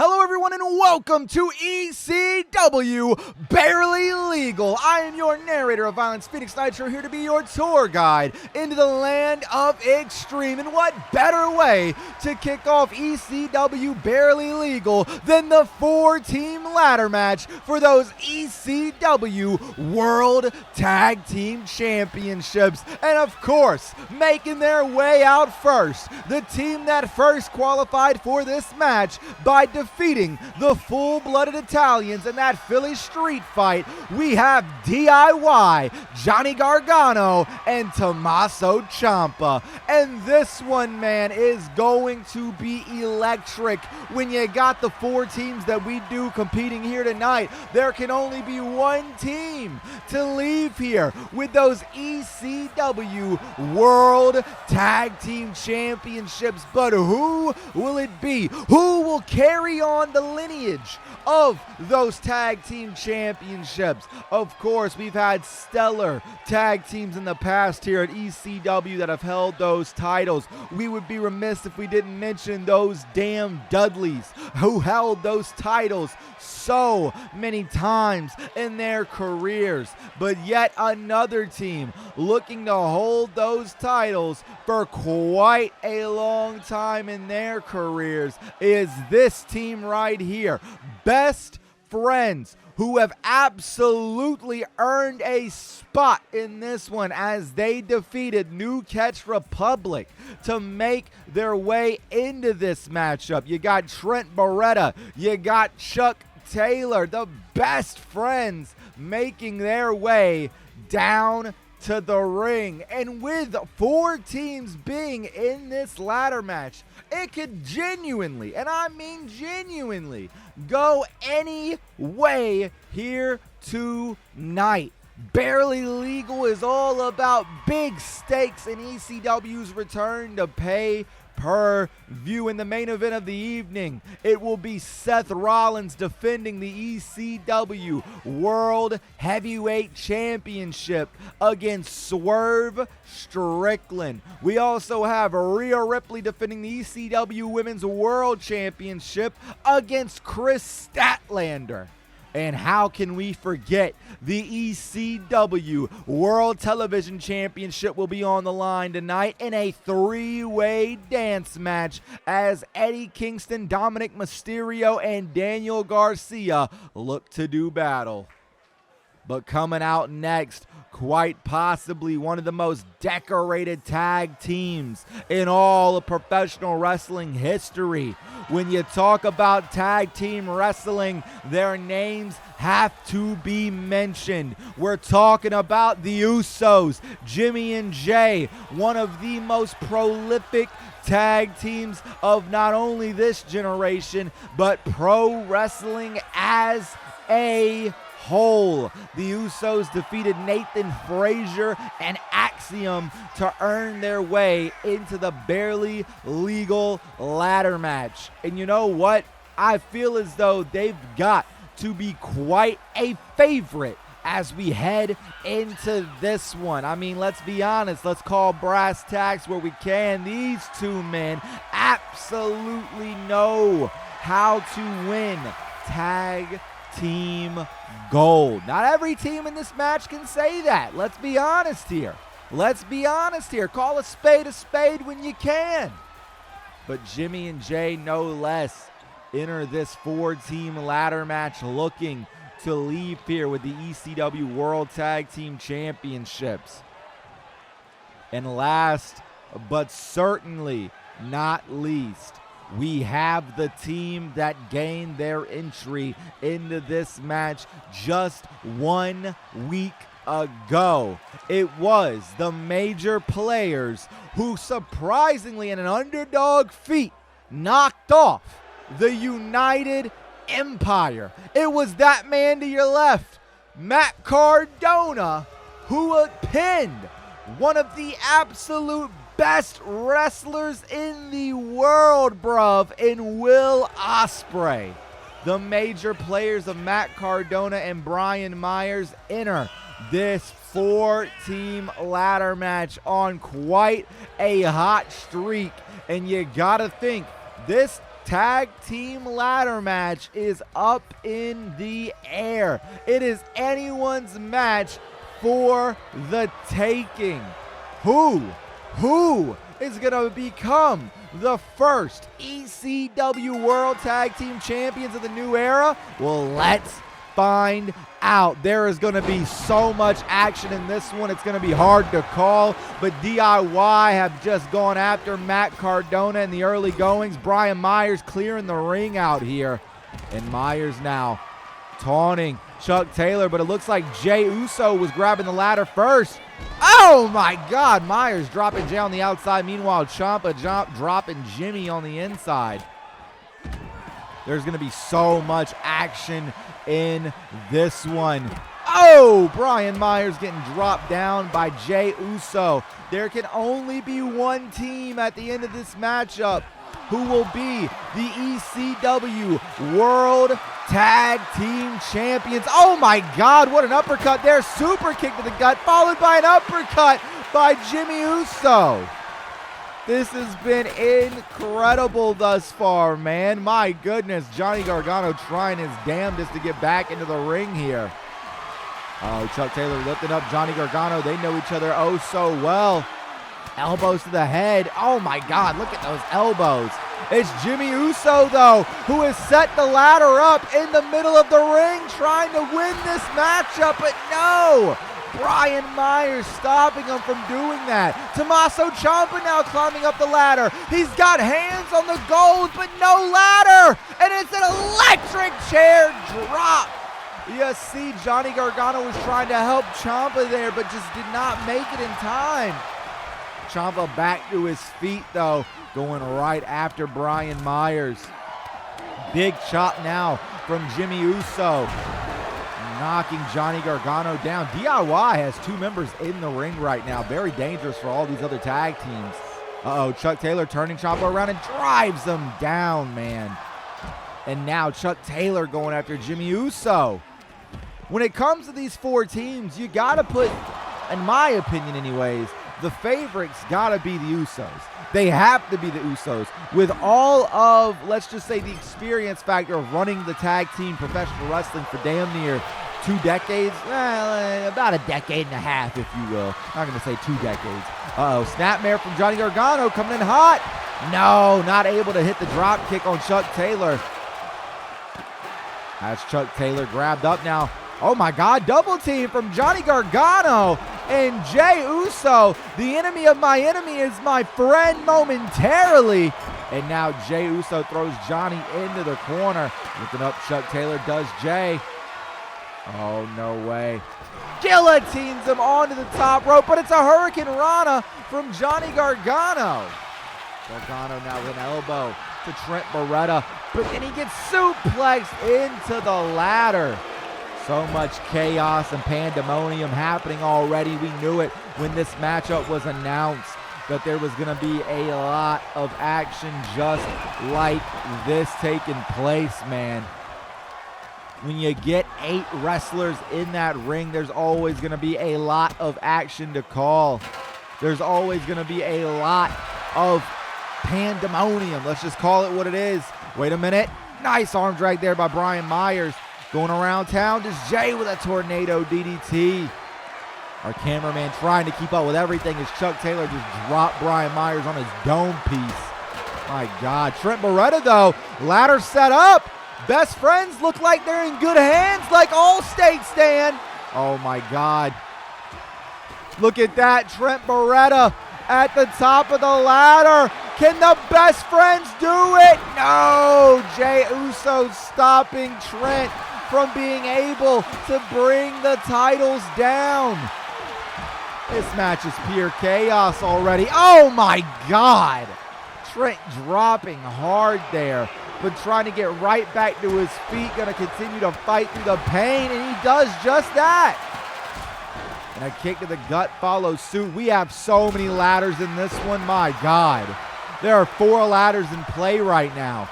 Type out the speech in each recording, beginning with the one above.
Hello everyone and welcome to ECW Barely Legal. I am your narrator of Violence, Phoenix Nitro, here to be your tour guide into the land of extreme. And what better way to kick off ECW Barely Legal than the 4-team ladder match for those ECW World Tag Team Championships. And of course, making their way out first, the team that first qualified for this match by defeating the full-blooded Italians in that Philly street fight, we have DIY, Johnny Gargano, and Tommaso Ciampa. And this one, man, is going to be electric. When you got the 4 teams that we do competing here tonight, there can only be one team to leave here with those ECW World Tag Team Championships. But who will it be? Who will carry on the lineage of those tag team championships? Of course, we've had stellar tag teams in the past here at ECW that have held those titles. We would be remiss if we didn't mention those damn Dudleys who held those titles so many times in their careers. But yet another team looking to hold those titles for quite a long time in their careers is this team right here. Best Friends, who have absolutely earned a spot in this one as they defeated New Catch Republic to make their way into this matchup. You got Trent Beretta, you got Chuck Taylor, the Best Friends making their way down to the ring. And with 4 teams being in this ladder match, it could genuinely, and I mean genuinely, go any way here tonight. Barely Legal is all about big stakes in ECW's return to pay-per-view. In the main event of the evening, it will be Seth Rollins defending the ECW World Heavyweight Championship against Swerve Strickland. We also have Rhea Ripley defending the ECW Women's World Championship against Chris Statlander. And how can we forget the ECW World Television Championship will be on the line tonight in a 3-way dance match as Eddie Kingston, Dominic Mysterio, and Daniel Garcia look to do battle. But coming out next, quite possibly one of the most decorated tag teams in all of professional wrestling history. When you talk about tag team wrestling, their names have to be mentioned. We're talking about the Usos, Jimmy and Jay, one of the most prolific tag teams of not only this generation, but pro wrestling as a whole. The Usos defeated Nathan Frazier and Axiom to earn their way into the Barely Legal ladder match. And you know what? I feel as though they've got to be quite a favorite as we head into this one. I mean, let's be honest. Let's call brass tacks where we can. These 2 men absolutely know how to win tag team gold. Not every team in this match can say that. Let's be honest here. Let's be honest here. Call a spade when you can. But Jimmy and Jay, no less, enter this 4-team ladder match looking to leave here with the ECW World Tag Team Championships. And last but certainly not least, we have the team that gained their entry into this match just 1 week ago. It was the Major Players who surprisingly in an underdog feat knocked off the United Empire. It was that man to your left, Matt Cardona, who pinned one of the absolute best wrestlers in the world, bruv, in Will Ospreay. The Major Players of Matt Cardona and Brian Myers enter this 4-team ladder match on quite a hot streak. And you gotta think, this tag team ladder match is up in the air. It is anyone's match for the taking. Who is going to become the first ECW World Tag Team Champions of the new era? Well, let's find out. There is going to be so much action in this one. It's going to be hard to call, but DIY have just gone after Matt Cardona in the early goings. Brian Myers clearing the ring out here, and Myers now taunting Chuck Taylor, but it looks like Jey Uso was grabbing the ladder first. Oh my God, Myers dropping Jey on the outside. Meanwhile, Ciampa dropping Jimmy on the inside. There's going to be so much action in this one. Oh, Brian Myers getting dropped down by Jey Uso. There can only be one team at the end of this matchup who will be the ECW World Tag Team Champions. Oh my God, what an uppercut there. Super kick to the gut, followed by an uppercut by Jimmy Uso. This has been incredible thus far, man. My goodness, Johnny Gargano trying his damnedest to get back into the ring here. Oh, Chuck Taylor lifting up Johnny Gargano. They know each other oh so well. Elbows to the head. Oh my God, look at those elbows. It's Jimmy Uso, though, who has set the ladder up in the middle of the ring, trying to win this matchup, but no! Brian Myers stopping him from doing that. Tommaso Ciampa now climbing up the ladder. He's got hands on the gold, but no ladder! And it's an electric chair drop! You see, Johnny Gargano was trying to help Ciampa there, but just did not make it in time. Ciampa back to his feet, though, going right after Brian Myers. Big chop now from Jimmy Uso, knocking Johnny Gargano down. DIY has two members in the ring right now. Very dangerous for all these other tag teams. Uh-oh, Chuck Taylor turning Ciampa around and drives him down, man. And now Chuck Taylor going after Jimmy Uso. When it comes to these four teams, you got to put, in my opinion anyways, the favorites got to be the Usos. They have to be the Usos. With all of, let's just say, the experience factor of running the tag team professional wrestling for damn near 2 decades. Well, about a decade and a half, if you will. I'm not going to say 2 decades. Uh-oh, snapmare from Johnny Gargano coming in hot. No, not able to hit the drop kick on Chuck Taylor. As Chuck Taylor grabbed up now. Oh my God, double team from Johnny Gargano and Jey Uso. The enemy of my enemy is my friend momentarily. And now Jey Uso throws Johnny into the corner. Looking up, Chuck Taylor does Jey. Oh, no way. Guillotines him onto the top rope, but it's a Hurricane Rana from Johnny Gargano. Gargano now with an elbow to Trent Beretta, but then he gets suplexed into the ladder. So much chaos and pandemonium happening already. We knew it when this matchup was announced that there was going to be a lot of action just like this taking place, man. When you get 8 wrestlers in that ring, there's always going to be a lot of action to call. There's always going to be a lot of pandemonium. Let's just call it what it is. Wait a minute. Nice arm drag there by Brian Myers. Going around town, just Jey with a tornado DDT. Our cameraman trying to keep up with everything as Chuck Taylor just dropped Brian Myers on his dome piece. My God. Trent Beretta, though, ladder set up. Best friends look like they're in good hands, like Allstate stand. Oh, my God. Look at that. Trent Beretta at the top of the ladder. Can the best friends do it? No. Jey Uso stopping Trent from being able to bring the titles down. This match is pure chaos already. Oh my God. Trent dropping hard there, but trying to get right back to his feet. Going to continue to fight through the pain, and he does just that. And a kick to the gut follows suit. We have so many ladders in this one. My God. There are 4 ladders in play right now.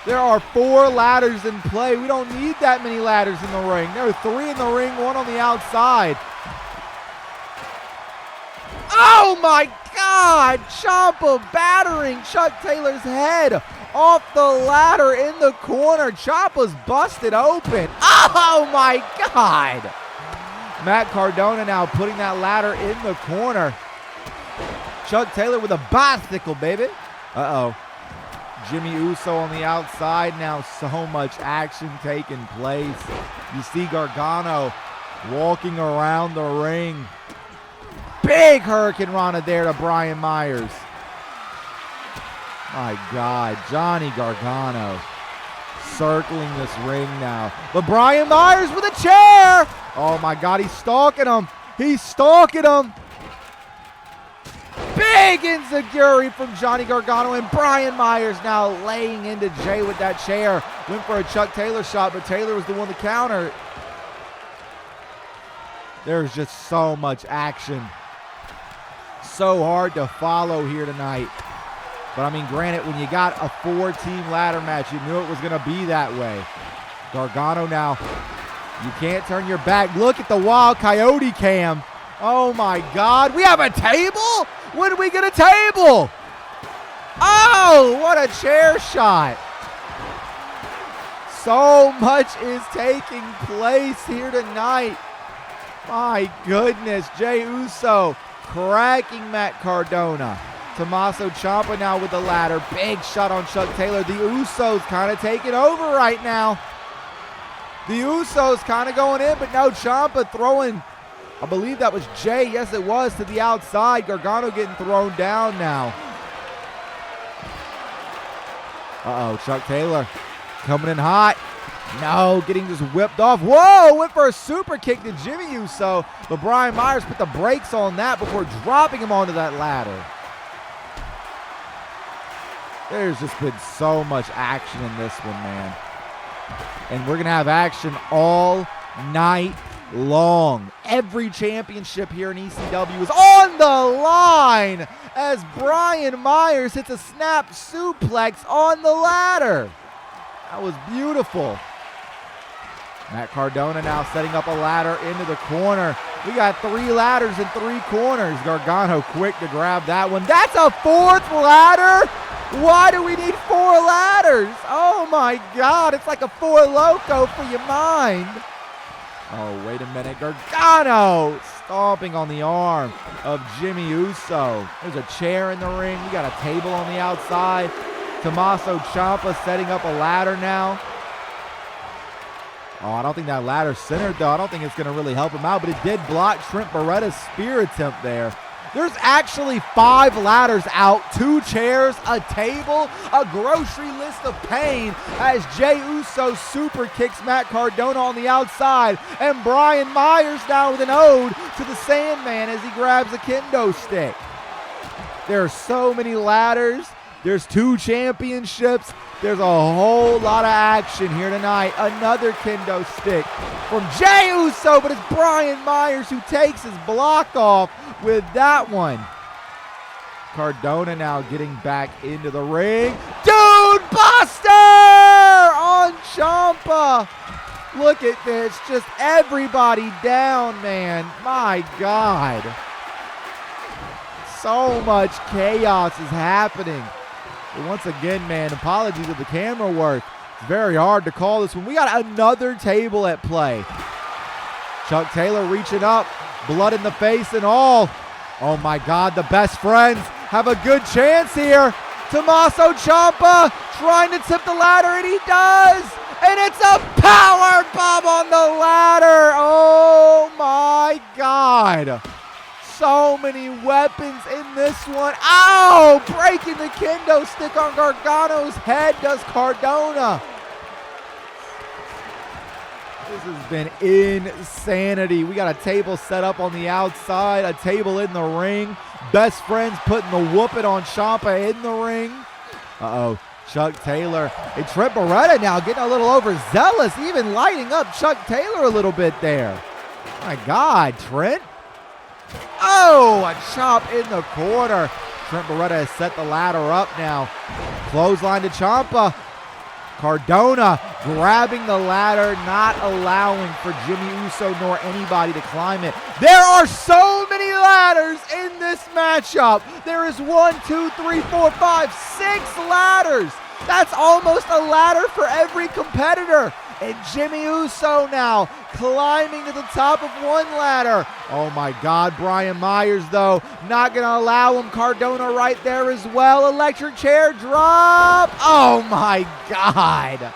There are 4 ladders in play. We don't need that many ladders in the ring. There are 3 in the ring, 1 on the outside. Oh my God! Ciampa battering Chuck Taylor's head off the ladder in the corner. Ciampa's busted open. Oh my God. Matt Cardona now putting that ladder in the corner. Chuck Taylor with a bicycle, baby. Uh-oh. Jimmy Uso on the outside now. So much action taking place. You see Gargano walking around the ring. Big Hurricane Rana there to Brian Myers. My God, Johnny Gargano circling this ring now. But Brian Myers with a chair. Oh my God, he's stalking him. He's stalking him. Big enziguri from Johnny Gargano, and Brian Myers now laying into Jay with that chair. Went for a Chuck Taylor shot, but Taylor was the one to counter. There's just so much action. So hard to follow here tonight. But I mean, granted, when you got a 4-team ladder match, you knew it was going to be that way. Gargano now, you can't turn your back. Look at the Wild Coyote cam. Oh my God, we have a table? When did we get a table? Oh, what a chair shot. So much is taking place here tonight. My goodness, Jey Uso cracking Matt Cardona. Tommaso Ciampa now with the ladder. Big shot on Chuck Taylor. The Usos kind of taking over right now. The Usos kind of going in, but no, Ciampa throwing, I believe that was Jay. Yes, it was, to the outside. Gargano getting thrown down now. Uh-oh, Chuck Taylor coming in hot. No, getting just whipped off. Whoa, went for a super kick to Jimmy Uso, but Brian Myers put the brakes on that before dropping him onto that ladder. There's just been so much action in this one, man. And we're going to have action all night long. Every championship here in ECW is on the line as Brian Myers hits a snap suplex on the ladder. That was beautiful. Matt Cardona now setting up a ladder into the corner. We got 3 ladders in 3 corners. Gargano quick to grab that one. That's a 4th ladder? Why do we need 4 ladders? Oh my God, it's like a 4 Loco for your mind. Oh, wait a minute. Gargano stomping on the arm of Jimmy Uso. There's a chair in the ring. We got a table on the outside. Tommaso Ciampa setting up a ladder now. Oh, I don't think that ladder's centered, though. I don't think it's going to really help him out, but it did block Trent Beretta's spear attempt there. There's actually 5 ladders out, 2 chairs, a table, a grocery list of pain as Jey Uso super kicks Matt Cardona on the outside, and Brian Myers now with an ode to the Sandman as he grabs a kendo stick. There are so many ladders. There's 2 championships. There's a whole lot of action here tonight. Another kendo stick from Jey Uso, but it's Brian Myers who takes his block off with that one. Cardona now getting back into the ring. Dude Buster on Ciampa. Look at this. Just everybody down, man. My God. So much chaos is happening. But once again, man, apologies of the camera work. It's very hard to call this one. We got another table at play. Chuck Taylor reaching up, blood in the face and all. Oh my God, the best friends have a good chance here. Tommaso Ciampa trying to tip the ladder, and he does. And it's a power bomb on the ladder. Oh my God. So many weapons in this one. Ow! Breaking the kendo stick on Gargano's head does Cardona. This has been insanity. We got a table set up on the outside, a table in the ring. Best friends putting the whooping on Ciampa in the ring. Uh-oh. Chuck Taylor and Trent Beretta now getting a little overzealous, even lighting up Chuck Taylor a little bit there. My God, Trent. Oh, a chop in the corner. Trent Beretta has set the ladder up now. Clothesline to Ciampa. Cardona grabbing the ladder, not allowing for Jimmy Uso nor anybody to climb it. There are so many ladders in this matchup. There is 1, 2, 3, 4, 5, 6 ladders. That's almost a ladder for every competitor. And Jimmy Uso now climbing to the top of one ladder. Oh my God, Brian Myers though, not gonna allow him. Cardona right there as well. Electric chair drop. Oh my God.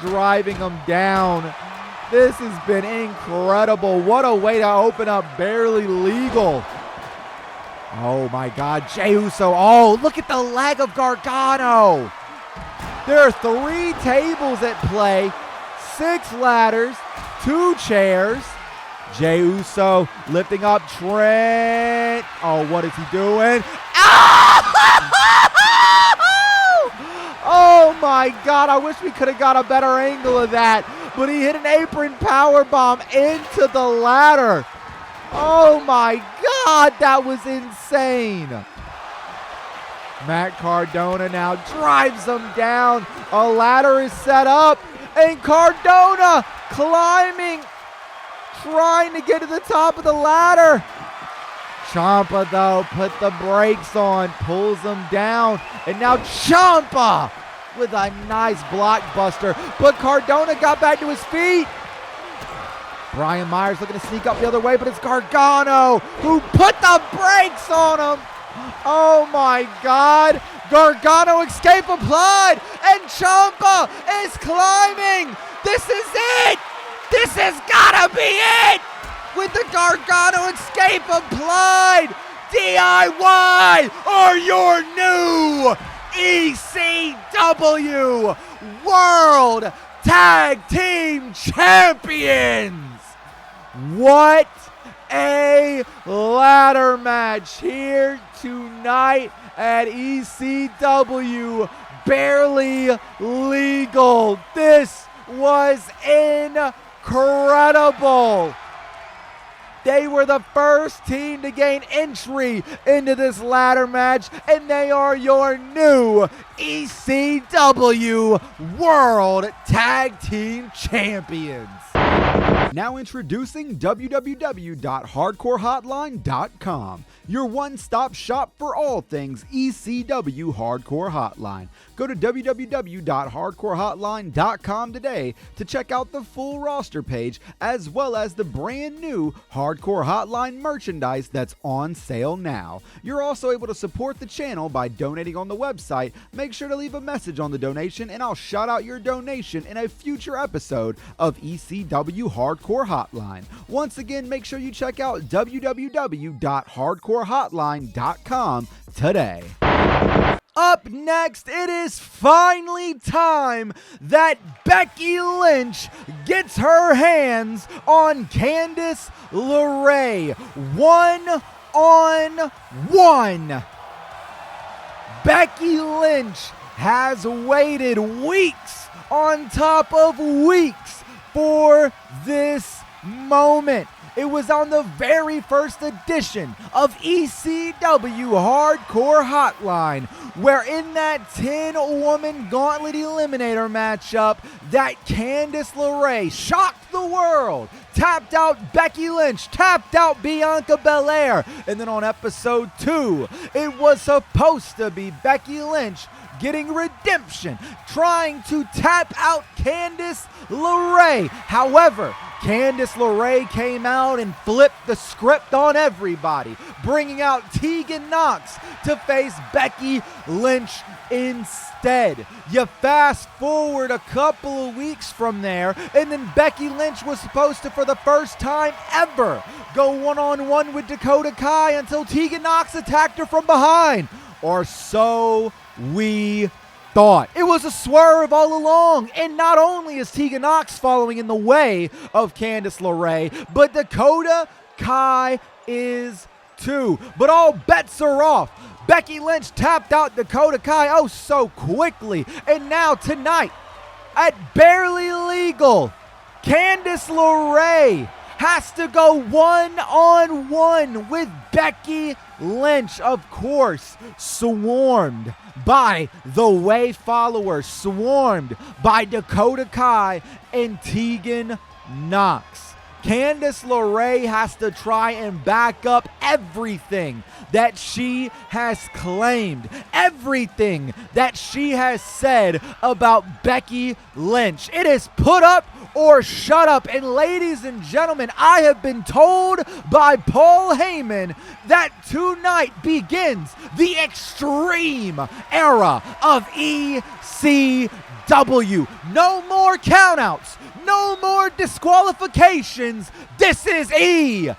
Driving him down. This has been incredible. What a way to open up Barely Legal. Oh my God, Jey Uso. Oh, look at the leg of Gargano. There are 3 tables at play, 6 ladders, 2 chairs. Jey Uso lifting up Trent. Oh, what is he doing? Oh my God, I wish we could have got a better angle of that. But he hit an apron powerbomb into the ladder. Oh my God, that was insane. Matt Cardona now drives him down. A ladder is set up, and Cardona climbing, trying to get to the top of the ladder. Ciampa, though, put the brakes on, pulls him down, and now Ciampa with a nice blockbuster, but Cardona got back to his feet. Brian Myers looking to sneak up the other way, but it's Gargano who put the brakes on him. Oh my God. Gargano escape applied, and Ciampa is climbing. This is it. This has gotta be it. With the Gargano escape applied. DIY or your new ECW World Tag Team Champions. What a ladder match here tonight at ECW Barely Legal. This was incredible. They were the first team to gain entry into this ladder match, and they are your new ECW World Tag Team Champions. Now introducing www.hardcorehotline.com, your one-stop shop for all things ECW Hardcore Hotline. Go to www.hardcorehotline.com today to check out the full roster page, as well as the brand new Hardcore Hotline merchandise that's on sale now. You're also able to support the channel by donating on the website. Make sure to leave a message on the donation, and I'll shout out your donation in a future episode of ECW Hardcore Hotline. Once again, make sure you check out www.hardcorehotline.com today. Up next, it is finally time that Becky Lynch gets her hands on Candice LeRae. 1-on-1. Becky Lynch has waited weeks on top of weeks for this moment. It was on the very first edition of ECW Hardcore Hotline, where in that 10-woman gauntlet eliminator matchup, that Candice LeRae shocked the world, tapped out Becky Lynch, tapped out Bianca Belair, and then on episode 2, it was supposed to be Becky Lynch getting redemption, trying to tap out Candice LeRae. However, Candice LeRae came out and flipped the script on everybody, bringing out Tegan Nox to face Becky Lynch instead. You fast forward a couple of weeks from there, and then Becky Lynch was supposed to, for the first time ever, go one-on-one with Dakota Kai until Tegan Nox attacked her from behind. Or so we thought. It was a swerve all along, and not only is Tegan Nox following in the way of Candice LeRae, but Dakota Kai is too. But all bets are off. Becky Lynch tapped out Dakota Kai oh so quickly, and now tonight at Barely Legal, Candice LeRae has to go one-on-one with Becky Lynch, of course, swarmed by the Way followers, swarmed by Dakota Kai and Tegan Nox. Candice LeRae has to try and back up everything that she has claimed, everything that she has said about Becky Lynch. It is put up or shut up. And ladies and gentlemen, I have been told by Paul Heyman that tonight begins the extreme era of ECW. No more countouts. No more disqualifications. This is ECW.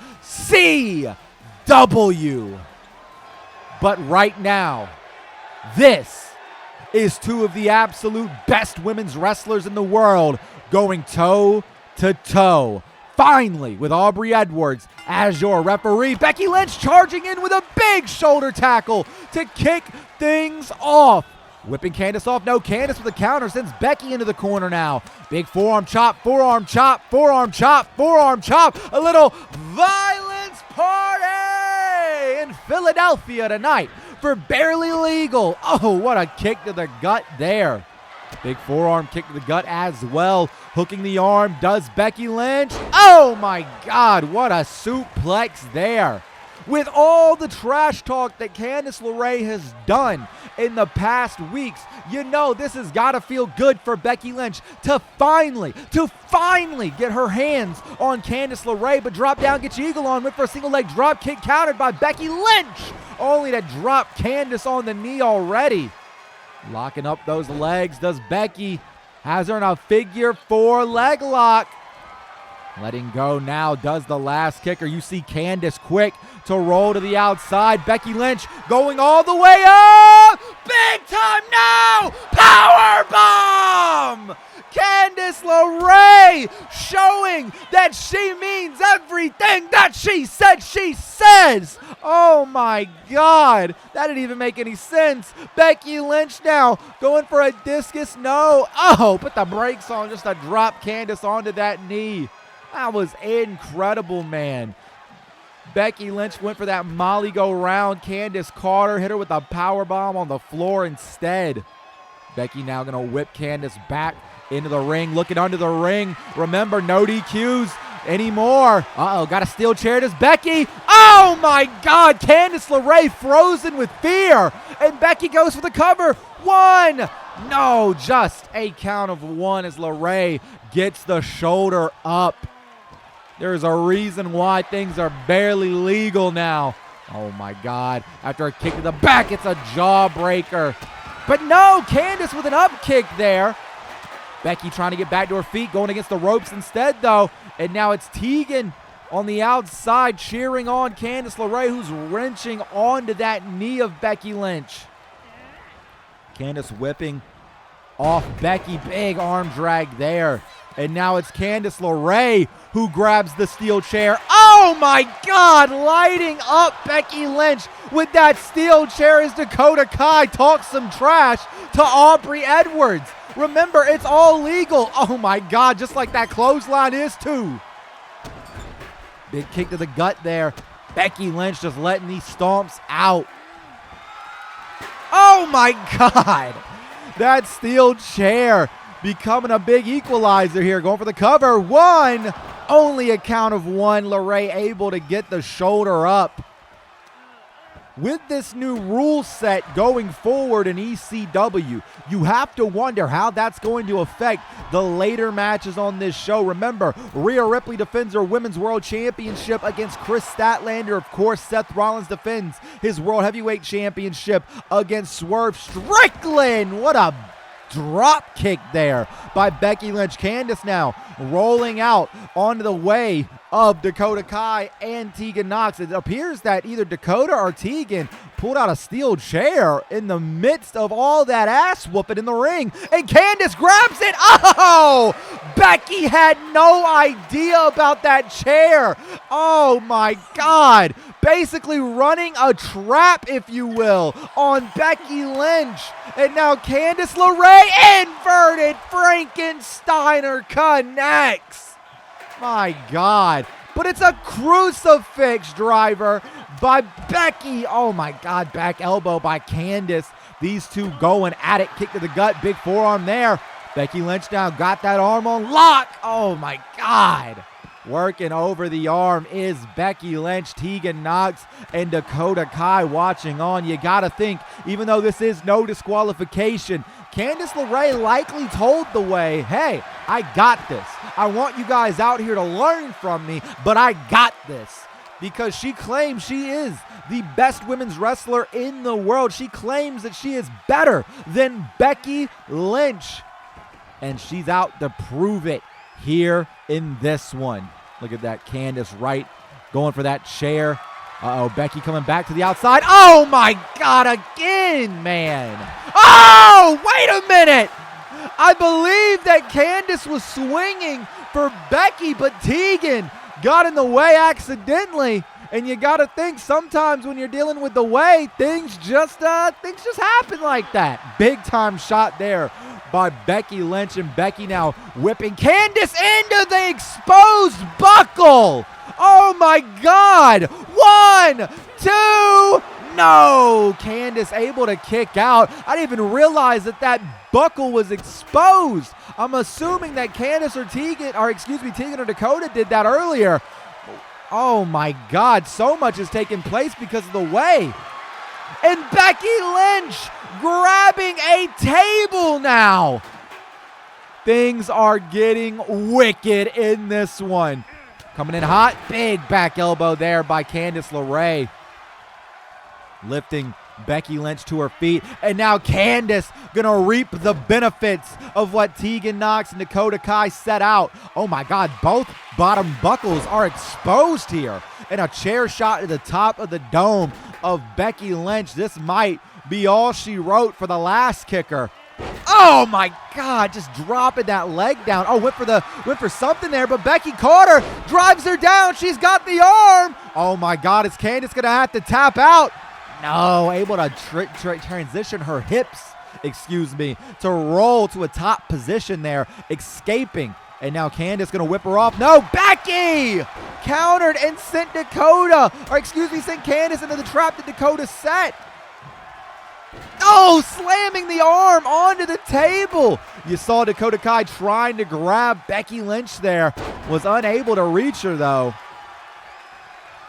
But right now, this is two of the absolute best women's wrestlers in the world going toe to toe. Finally, with Aubrey Edwards as your referee, Becky Lynch charging in with a big shoulder tackle to kick things off. Whipping Candice off. No, Candice with a counter sends Becky into the corner now. Big forearm chop, forearm chop, forearm chop, forearm chop. A little violence party in Philadelphia tonight for Barely Legal. Oh, what a kick to the gut there. Big forearm kick to the gut as well. Hooking the arm does Becky Lynch. Oh my God, what a suplex there. With all the trash talk that Candice LeRae has done in the past weeks, you know this has got to feel good for Becky Lynch to finally get her hands on Candice LeRae, but drop down, get your eagle on, went for a single leg drop kick countered by Becky Lynch, only to drop Candice on the knee already. Locking up those legs does Becky, has her in a figure 4 leg lock. Letting go now does the last kicker. You see Candice quick to roll to the outside. Becky Lynch going all the way up. Big time now. Power bomb. Candice LeRae showing that she means everything that she said she says. Oh my God. That didn't even make any sense. Becky Lynch now going for a discus. No. Oh, put the brakes on just to drop Candice onto that knee. That was incredible, man. Becky Lynch went for that Molly go round. Candice Carter hit her with a power bomb on the floor instead. Becky now going to whip Candice back into the ring, looking under the ring. Remember, no DQs anymore. Uh-oh, got a steel chair. Does Becky? Oh, my God. Candice LeRae frozen with fear. And Becky goes for the cover. 1. No, just a count of 1 as LeRae gets the shoulder up. There's a reason why things are barely legal now. Oh, my God. After a kick to the back, it's a jawbreaker. But no, Candice with an up kick there. Becky trying to get back to her feet, going against the ropes instead, though. And now it's Tegan on the outside cheering on Candice LeRae, who's wrenching onto that knee of Becky Lynch. Candice whipping off Becky. Big arm drag there. And now it's Candice LeRae who grabs the steel chair. Oh my God, lighting up Becky Lynch with that steel chair as Dakota Kai talks some trash to Aubrey Edwards. Remember, it's all legal. Oh my God, just like that clothesline is too. Big kick to the gut there. Becky Lynch just letting these stomps out. Oh my God, that steel chair becoming a big equalizer here. Going for the cover. 1. Only a count of 1. LeRae able to get the shoulder up. With this new rule set going forward in ECW, you have to wonder how that's going to affect the later matches on this show. Remember, Rhea Ripley defends her Women's World Championship against Chris Statlander. Of course, Seth Rollins defends his World Heavyweight Championship against Swerve Strickland. What a drop kick there by Becky Lynch. Candice now rolling out onto the way of Dakota Kai and Tegan Knox. It appears that either Dakota or Tegan pulled out a steel chair in the midst of all that ass whooping in the ring, and Candice grabs it. Oh, Becky had no idea about that chair. Oh my God, basically running a trap, if you will, on Becky Lynch. And now Candice LeRae inverted Frankensteiner connects. My God. But it's a crucifix driver by Becky. Oh my God, back elbow by Candice. These two going at it. Kick to the gut, big forearm there. Becky Lynch now got that arm on lock. Oh my God. Working over the arm is Becky Lynch, Tegan Nox, and Dakota Kai watching on. You got to think, even though this is no disqualification, Candice LeRae likely told the way, hey, I got this. I want you guys out here to learn from me, but I got this. Because she claims she is the best women's wrestler in the world. She claims that she is better than Becky Lynch. And she's out to prove it here in this one. Look at that, Candice right going for that chair. Uh-oh, Becky coming back to the outside. Oh my God, again, man. Oh, wait a minute. I believe that Candice was swinging for Becky, but Tegan got in the way accidentally. And you got to think sometimes when you're dealing with the way, things just happen like that. Big time shot there by Becky Lynch, and Becky now whipping Candice into the exposed buckle. Oh my God. 1, 2, no. Candice able to kick out. I didn't even realize that that buckle was exposed. I'm assuming that Candice or Tegan or Dakota did that earlier. Oh my God, so much has taken place because of the way. And Becky Lynch grabbing a table now. Things are getting wicked in this one. Coming in hot, big back elbow there by Candice LeRae. Lifting Becky Lynch to her feet. And now Candice gonna reap the benefits of what Tegan Nox and Dakota Kai set out. Oh my God, both bottom buckles are exposed here. And a chair shot to the top of the dome of Becky Lynch. This might be all she wrote for the last kicker. Oh my God, just dropping that leg down. Oh, went for something there, but Becky caught her, drives her down. She's got the arm. Oh my God, is Candice gonna have to tap out? No, able to transition her hips, to roll to a top position there, escaping. And now Candice gonna whip her off. No, Becky countered and sent sent Candice into the trap that Dakota set. Oh, slamming the arm onto the table. You saw Dakota Kai trying to grab Becky Lynch there. Was unable to reach her though.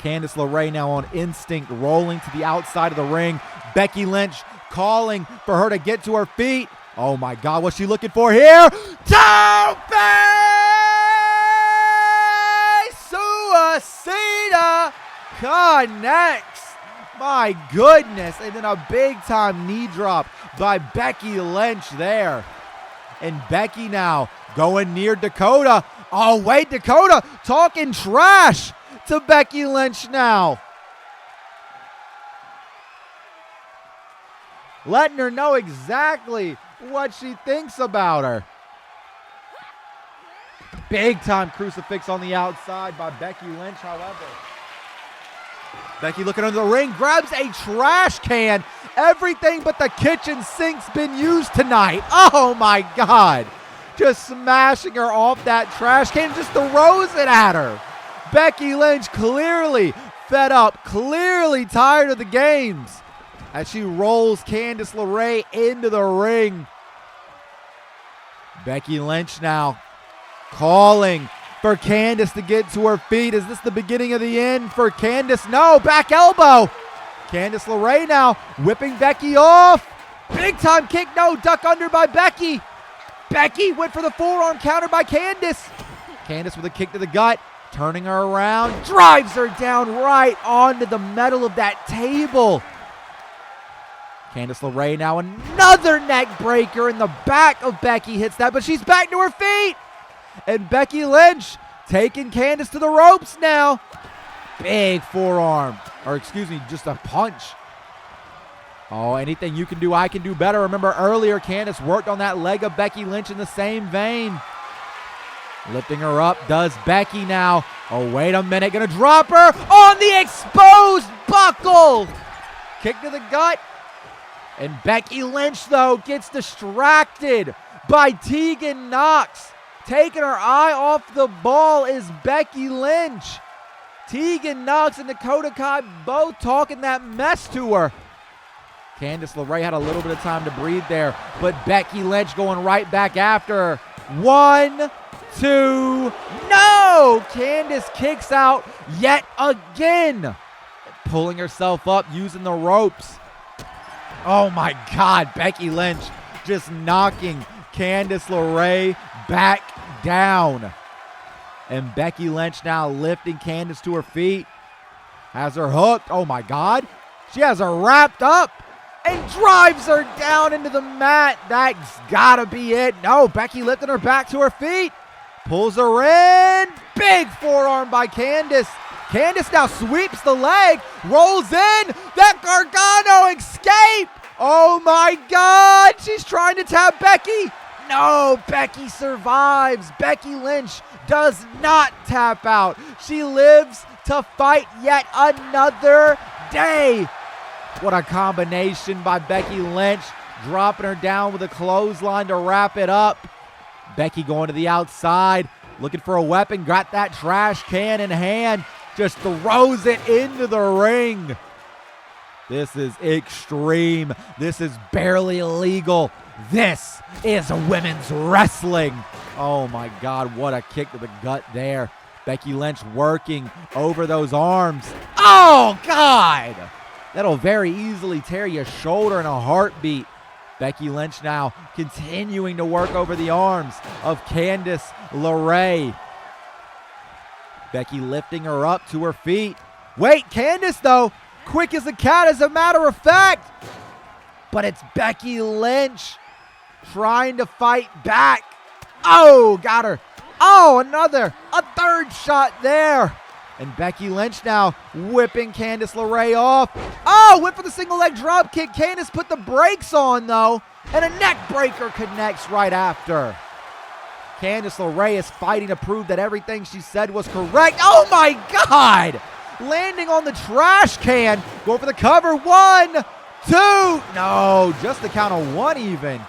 Candice LeRae now on instinct, rolling to the outside of the ring. Becky Lynch calling for her to get to her feet. Oh my God, what's she looking for here? Tope Suicida connects. My goodness. And then a big time knee drop by Becky Lynch there. And Becky now going near Dakota. Oh wait, Dakota talking trash to Becky Lynch now. Letting her know exactly what she thinks about her. Big time crucifix on the outside by Becky Lynch, however. Becky looking under the ring, grabs a trash can. Everything but the kitchen sink's been used tonight. Oh my God. Just smashing her off that trash can, just throws it at her. Becky Lynch clearly fed up, clearly tired of the games as she rolls Candice LeRae into the ring. Becky Lynch now calling for Candice to get to her feet. Is this the beginning of the end for Candice? No, back elbow. Candice LeRae now whipping Becky off. Big time kick, no, duck under by Becky. Becky went for the forearm counter by Candice. Candice with a kick to the gut, turning her around, drives her down right onto the metal of that table. Candice LeRae now another neck breaker in the back of Becky, hits that, but she's back to her feet. And Becky Lynch taking Candice to the ropes now. Big forearm, just a punch. Oh, anything you can do, I can do better. Remember earlier, Candice worked on that leg of Becky Lynch in the same vein. Lifting her up, does Becky now. Oh, wait a minute, gonna drop her on the exposed buckle. Kick to the gut. And Becky Lynch, though, gets distracted by Tegan Nox. Taking her eye off the ball is Becky Lynch. Tegan Nox and Dakota Kai both talking that mess to her. Candice LeRae had a little bit of time to breathe there, but Becky Lynch going right back after her. 1, 2. No! Candice kicks out yet again. Pulling herself up, using the ropes. Oh my God, Becky Lynch just knocking Candice LeRae back down. And Becky Lynch now lifting Candice to her feet. Has her hooked. Oh my God. She has her wrapped up and drives her down into the mat. That's gotta be it. No, Becky lifting her back to her feet. Pulls her in. Big forearm by Candice. Candice now sweeps the leg. Rolls in. That Gargano escape. Oh my God. She's trying to tap Becky. No, Becky survives. Becky Lynch does not tap out. She lives to fight yet another day. What a combination by Becky Lynch, dropping her down with a clothesline to wrap it up. Becky going to the outside, looking for a weapon, got that trash can in hand, just throws it into the ring. This is extreme. This is barely legal. This is women's wrestling. Oh my God, what a kick to the gut there. Becky Lynch working over those arms. Oh God! That'll very easily tear your shoulder in a heartbeat. Becky Lynch now continuing to work over the arms of Candice LeRae. Becky lifting her up to her feet. Wait, Candice though, quick as a cat as a matter of fact. But it's Becky Lynch trying to fight back. Oh, got her. Oh, a third shot there. And Becky Lynch now whipping Candice LeRae off. Oh, whip for the single leg drop kick. Candice put the brakes on though. And a neck breaker connects right after. Candice LeRae is fighting to prove that everything she said was correct. Oh my God! Landing on the trash can. Go for the cover. 1, 2. No, just the count of 1 even.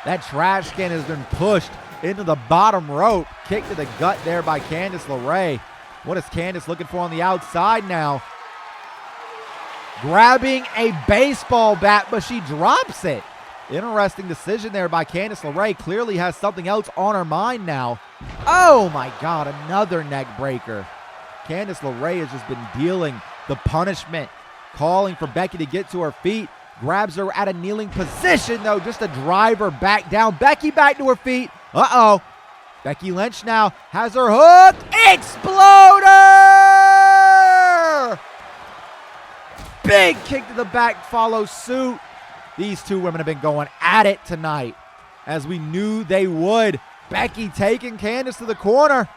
That trash can has been pushed into the bottom rope. Kick to the gut there by Candice LeRae. What is Candice looking for on the outside now? Grabbing a baseball bat, but she drops it. Interesting decision there by Candice LeRae. Clearly has something else on her mind now. Oh my God, another neck breaker. Candice LeRae has just been dealing the punishment. Calling for Becky to get to her feet. Grabs her at a kneeling position though, just to drive her back down. Becky back to her feet. Uh-oh. Becky Lynch now has her hooked. Exploder! Big kick to the back follows suit. These two women have been going at it tonight, as we knew they would. Becky taking Candice to the corner.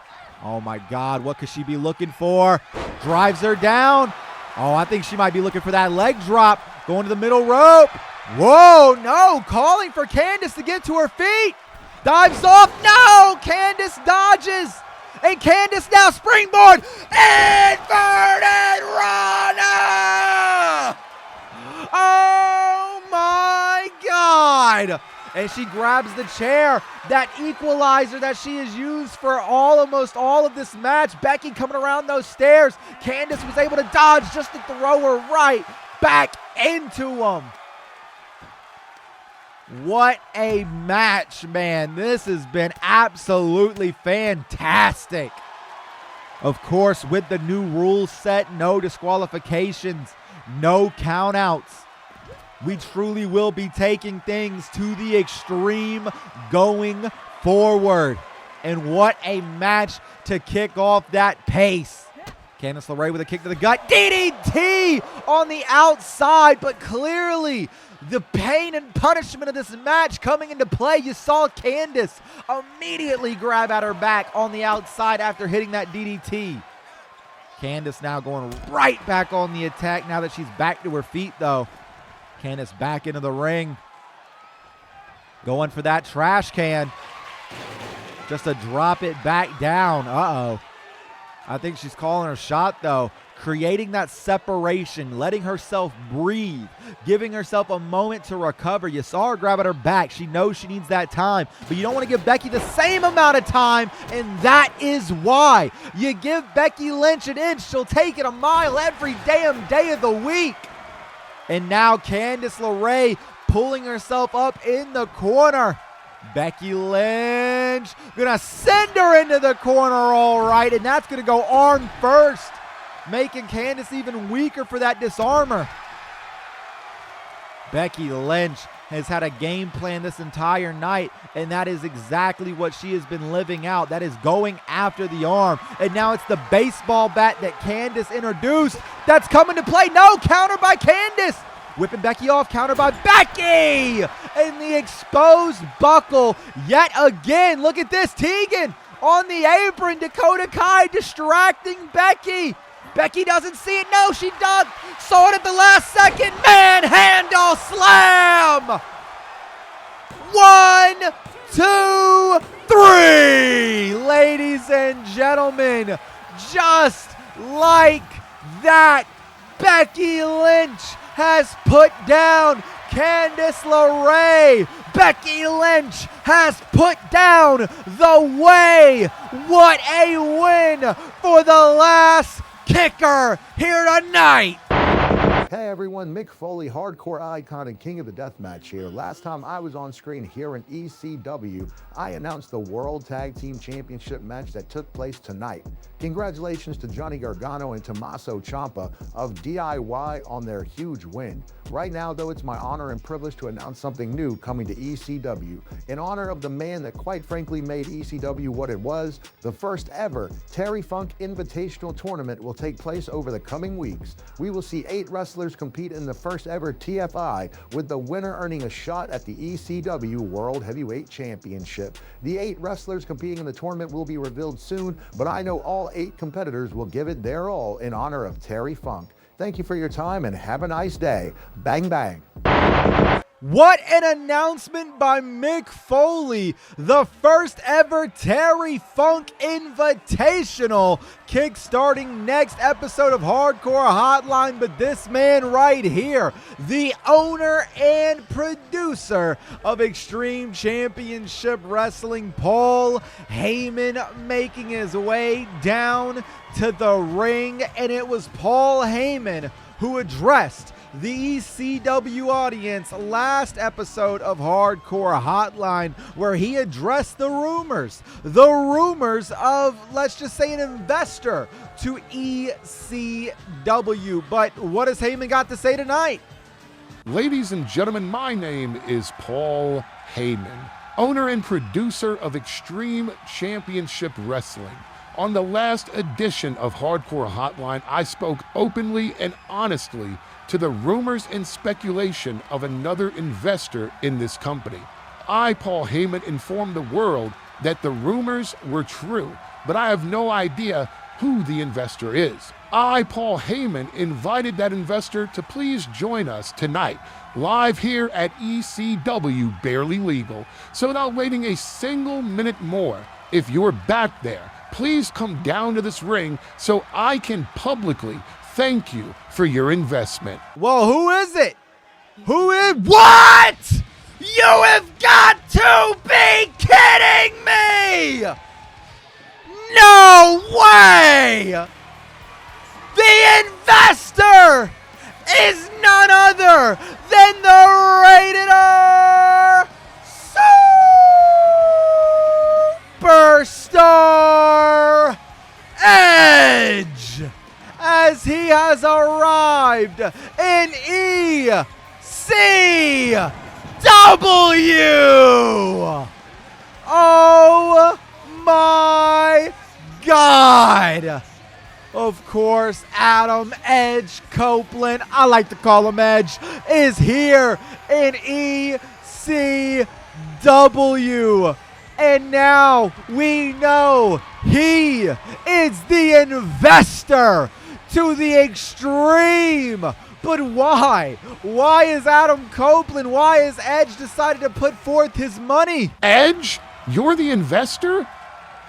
Oh my God, what could she be looking for? Drives her down. Oh, I think she might be looking for that leg drop. Going to the middle rope. Whoa, no, calling for Candice to get to her feet. Dives off. No, Candice dodges. And Candice now springboard. Inverted Rana. Oh my God. And she grabs the chair, that equalizer that she has used for almost all of this match. Becky coming around those stairs. Candice was able to dodge just to throw her right back into them. What a match, man. This has been absolutely fantastic. Of course, with the new rule set, no disqualifications, no countouts. We truly will be taking things to the extreme going forward. And what a match to kick off that pace. Candice LeRae with a kick to the gut. DDT on the outside, but clearly the pain and punishment of this match coming into play. You saw Candice immediately grab at her back on the outside after hitting that DDT. Candice now going right back on the attack now that she's back to her feet though. Candice back into the ring. Going for that trash can. Just to drop it back down. Uh-oh. I think she's calling her shot though. Creating that separation, letting herself breathe, giving herself a moment to recover. You saw her grab at her back. She knows she needs that time, but you don't want to give Becky the same amount of time, and that is why. You give Becky Lynch an inch, she'll take it a mile every damn day of the week. And now Candice LeRae pulling herself up in the corner. Becky Lynch gonna send her into the corner, all right, and that's gonna go arm first, making Candice even weaker for that disarmer. Becky Lynch has had a game plan this entire night, and that is exactly what she has been living out. That is going after the arm. And now it's the baseball bat that Candice introduced that's coming to play. No, counter by Candice. Whipping Becky off, counter by Becky. And the exposed buckle yet again. Look at this, Tegan on the apron. Dakota Kai distracting Becky. Becky doesn't see it. No, she ducked. Saw it at the last second. Manhandle slam. 1, 2, 3. Ladies and gentlemen, just like that, Becky Lynch has put down Candice LeRae. Becky Lynch has put down the Way. What a win for the last kicker here tonight. Hey everyone, Mick Foley, hardcore icon and king of the deathmatch here. Last time I was on screen here in ECW, I announced the World Tag Team Championship match that took place tonight. Congratulations to Johnny Gargano and Tommaso Ciampa of DIY on their huge win. Right now though, it's my honor and privilege to announce something new coming to ECW. In honor of the man that quite frankly made ECW what it was, the first ever Terry Funk Invitational Tournament will take place over the coming weeks. We will see 8 wrestlers compete in the first ever TFI, with the winner earning a shot at the ECW World Heavyweight Championship. The 8 wrestlers competing in the tournament will be revealed soon, but I know all 8 competitors will give it their all in honor of Terry Funk. Thank you for your time and have a nice day. Bang, bang. What an announcement by Mick Foley. The first ever Terry Funk Invitational kickstarting next episode of Hardcore Hotline. But this man right here, the owner and producer of Extreme Championship Wrestling, Paul Heyman, making his way down to the ring. And it was Paul Heyman who addressed the ECW audience last episode of Hardcore Hotline, where he addressed the rumors of, let's just say, an investor to ECW. But what has Heyman got to say tonight? Ladies and gentlemen, my name is Paul Heyman, owner and producer of Extreme Championship Wrestling. On the last edition of Hardcore Hotline, I spoke openly and honestly to the rumors and speculation of another investor in this company. I, Paul Heyman, informed the world that the rumors were true, but I have no idea who the investor is. I, Paul Heyman, invited that investor to please join us tonight, live here at ECW Barely Legal. So without waiting a single minute more, if you're back there, please come down to this ring so I can publicly thank you for your investment. Well, who is it? Who is... What? You have got to be kidding me! No way! The investor is none other than the Rated R Superstar Edge, as he has arrived in ECW. Oh my God. Of course, Adam Edge Copeland, I like to call him Edge, is here in ECW. And now we know he is the investor to the Extreme. But why? Why is Adam Copeland, why has Edge decided to put forth his money? Edge, you're the investor?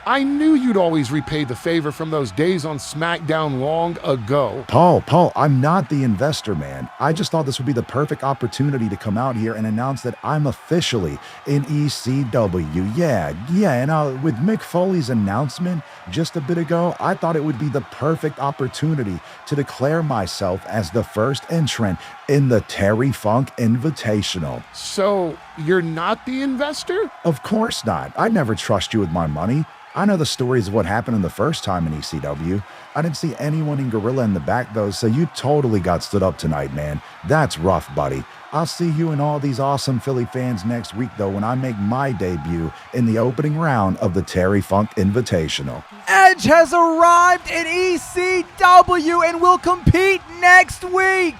I knew you'd always repay the favor from those days on SmackDown long ago. Paul, I'm not the investor, man. I just thought this would be the perfect opportunity to come out here and announce that I'm officially in ECW. Yeah, and with Mick Foley's announcement just a bit ago, I thought it would be the perfect opportunity to declare myself as the first entrant in the Terry Funk Invitational. So, you're not the investor? Of course not. I'd never trust you with my money. I know the stories of what happened in the first time in ECW. I didn't see anyone in Gorilla in the back though, so you totally got stood up tonight, man. That's rough, buddy. I'll see you and all these awesome Philly fans next week though when I make my debut in the opening round of the Terry Funk Invitational. Edge has arrived in ECW and will compete next week.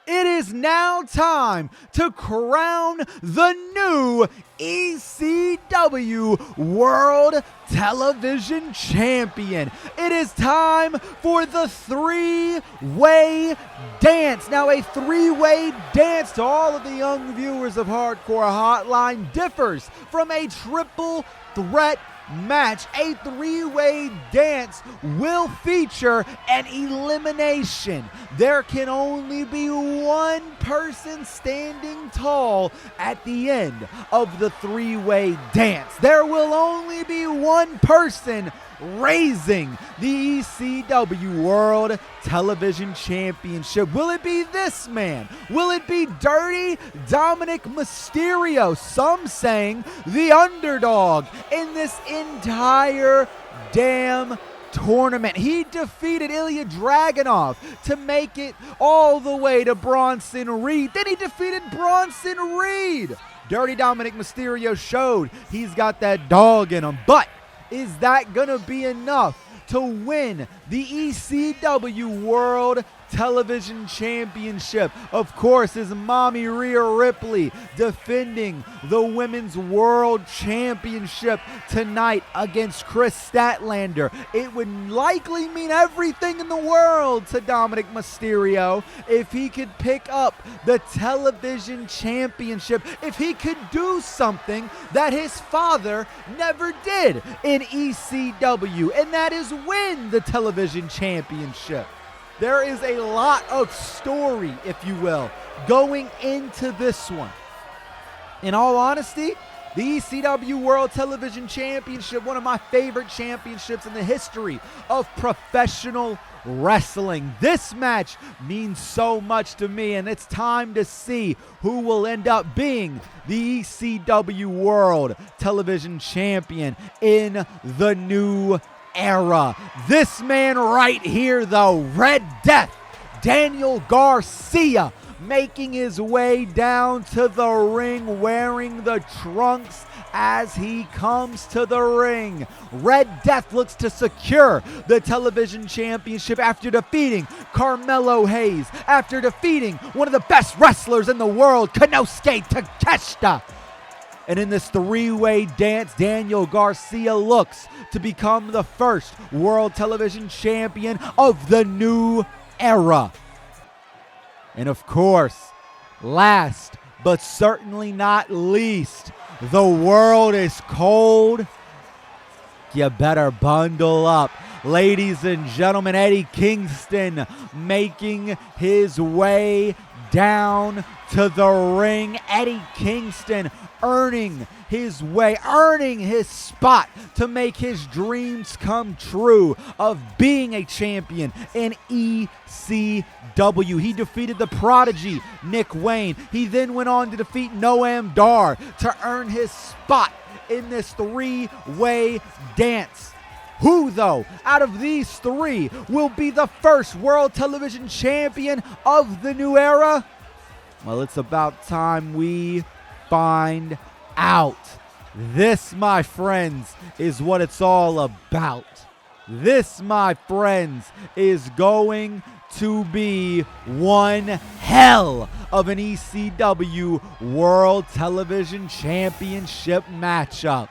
It is now time to crown the new ECW World Television Champion. It is time for the three-way dance. Now, a three-way dance, to all of the young viewers of Hardcore Hotline, differs from a triple threat match. A three-way dance will feature an elimination. There can only be one person standing tall at the end of the three-way dance. There will only be one person raising the ECW World Television Championship. Will it be this man? Will it be Dirty Dominic Mysterio? Some saying the underdog in this entire damn tournament. He defeated Ilya Dragunov to make it all the way to Bronson Reed. Then he defeated Bronson Reed. Dirty Dominic Mysterio showed he's got that dog in him, but is that gonna be enough to win the ECW World Television Championship? Of course, is Mommy Rhea Ripley defending the Women's World Championship tonight against Chris Statlander. It would likely mean everything in the world to Dominic Mysterio if he could pick up the Television Championship, if he could do something that his father never did in ECW, and that is win the Television Championship. There is a lot of story, if you will, going into this one. In all honesty, the ECW World Television Championship, one of my favorite championships in the history of professional wrestling. This match means so much to me, and it's time to see who will end up being the ECW World Television Champion in the new era. This man right here, though, Red Death, Daniel Garcia, making his way down to the ring wearing the trunks as he comes to the ring. Red Death looks to secure the television championship after defeating Carmelo Hayes, after defeating one of the best wrestlers in the world, Konosuke Takeshita. And in this three-way dance, Daniel Garcia looks to become the first World Television Champion of the new era. And of course, last but certainly not least, the world is cold. You better bundle up. Ladies and gentlemen, Eddie Kingston making his way down to the ring. Eddie Kingston earning his way, earning his spot to make his dreams come true of being a champion in ECW. He defeated the Prodigy, Nick Wayne. He then went on to defeat Noam Dar to earn his spot in this three-way dance. Who, though, out of these three will be the first World Television Champion of the new era? Well, it's about time we find out. This, my friends, is what it's all about. This, my friends, is going to be one hell of an ECW World Television Championship matchup.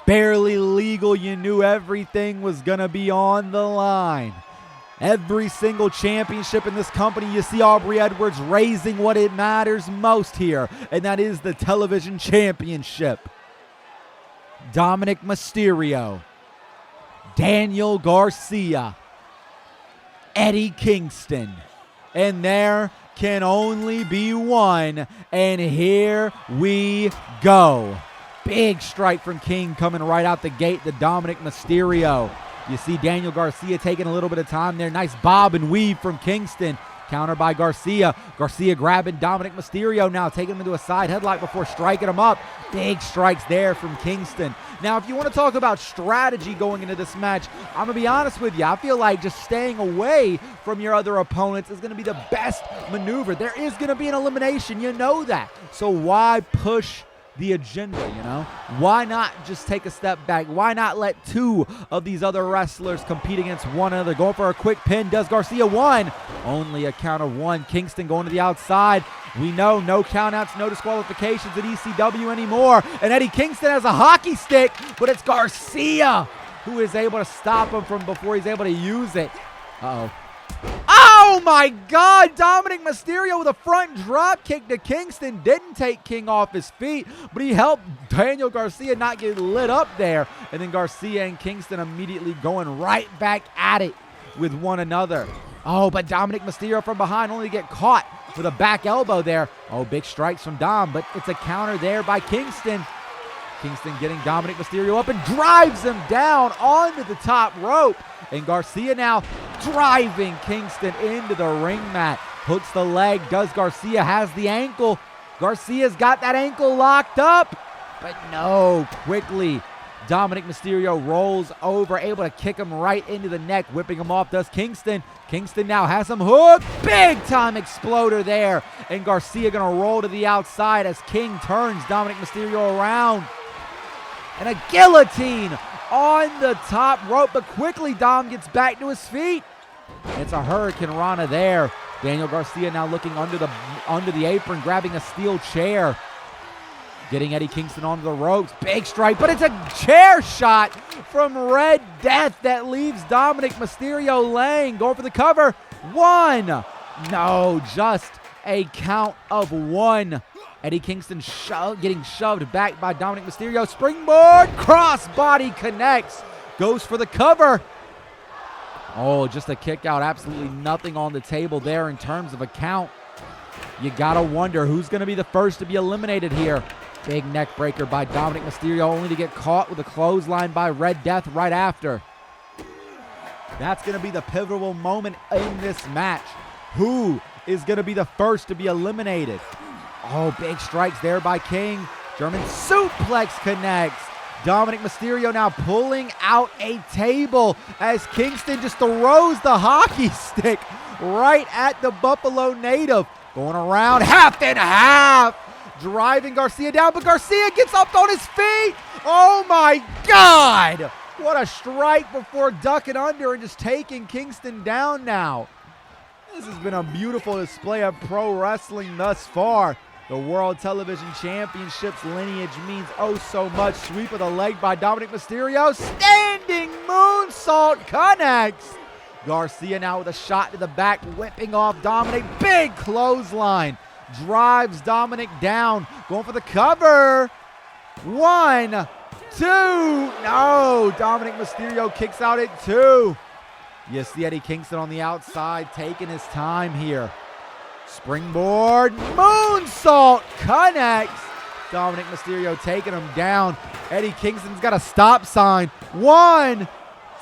Barely Legal, you knew everything was going to be on the line. Every single championship in this company, you see Aubrey Edwards raising what it matters most here, and that is the television championship. Dominic Mysterio, Daniel Garcia, Eddie Kingston, and there can only be one, and here we go. Big strike from King coming right out the gate to Dominic Mysterio. You see Daniel Garcia taking a little bit of time there. Nice bob and weave from Kingston. Counter by Garcia. Garcia grabbing Dominic Mysterio now, taking him into a side headlock before striking him up. Big strikes there from Kingston. Now, if you want to talk about strategy going into this match, I'm going to be honest with you. I feel like just staying away from your other opponents is going to be the best maneuver. There is going to be an elimination. You know that. So why push the agenda, you know? Why not just take a step back? Why not let two of these other wrestlers compete against one another? Going for a quick pin. Does Garcia one? Only a count of one. Kingston going to the outside. We know no countouts, no disqualifications at ECW anymore. And Eddie Kingston has a hockey stick, but it's Garcia who is able to stop him from before he's able to use it. Uh-oh. Oh my God, Dominic Mysterio with a front drop kick to Kingston. Didn't take King off his feet, but he helped Daniel Garcia not get lit up there. And then Garcia and Kingston immediately going right back at it with one another. Oh, but Dominic Mysterio from behind only to get caught with a back elbow there. Oh, big strikes from Dom, but it's a counter there by Kingston. Kingston getting Dominic Mysterio up and drives him down onto the top rope. And Garcia now driving Kingston into the ring mat. Hooks the leg. Does Garcia has the ankle. Garcia's got that ankle locked up. But no, quickly Dominic Mysterio rolls over, able to kick him right into the neck, whipping him off. Does Kingston. Kingston now has him hooked. Big time exploder there. And Garcia gonna roll to the outside as King turns Dominic Mysterio around. And a guillotine on the top rope, but quickly Dom gets back to his feet. It's a Hurricane Rana there. Daniel Garcia now looking under the apron, grabbing a steel chair. Getting Eddie Kingston onto the ropes. Big strike, but it's a chair shot from Red Death that leaves Dominic Mysterio laying. Going for the cover. One. No, just a count of one. Eddie Kingston getting shoved back by Dominic Mysterio. Springboard, crossbody connects. Goes for the cover. Oh, just a kick out. Absolutely nothing on the table there in terms of a count. You gotta wonder who's gonna be the first to be eliminated here. Big neck breaker by Dominic Mysterio, only to get caught with a clothesline by Red Death right after. That's gonna be the pivotal moment in this match. Who is gonna be the first to be eliminated? Oh, big strikes there by King. German suplex connects. Dominic Mysterio now pulling out a table as Kingston just throws the hockey stick right at the Buffalo native. Going around half and half. Driving Garcia down, but Garcia gets up on his feet. Oh my God. What a strike before ducking under and just taking Kingston down now. This has been a beautiful display of pro wrestling thus far. The World Television Championship's lineage means oh so much. Sweep of the leg by Dominic Mysterio. Standing moonsault connects. Garcia now with a shot to the back, whipping off Dominic. Big clothesline. Drives Dominic down. Going for the cover. One, two. No, Dominic Mysterio kicks out at two. You see Eddie Kingston on the outside taking his time here. Springboard, moonsault connects. Dominic Mysterio taking him down. Eddie Kingston's got a stop sign. One,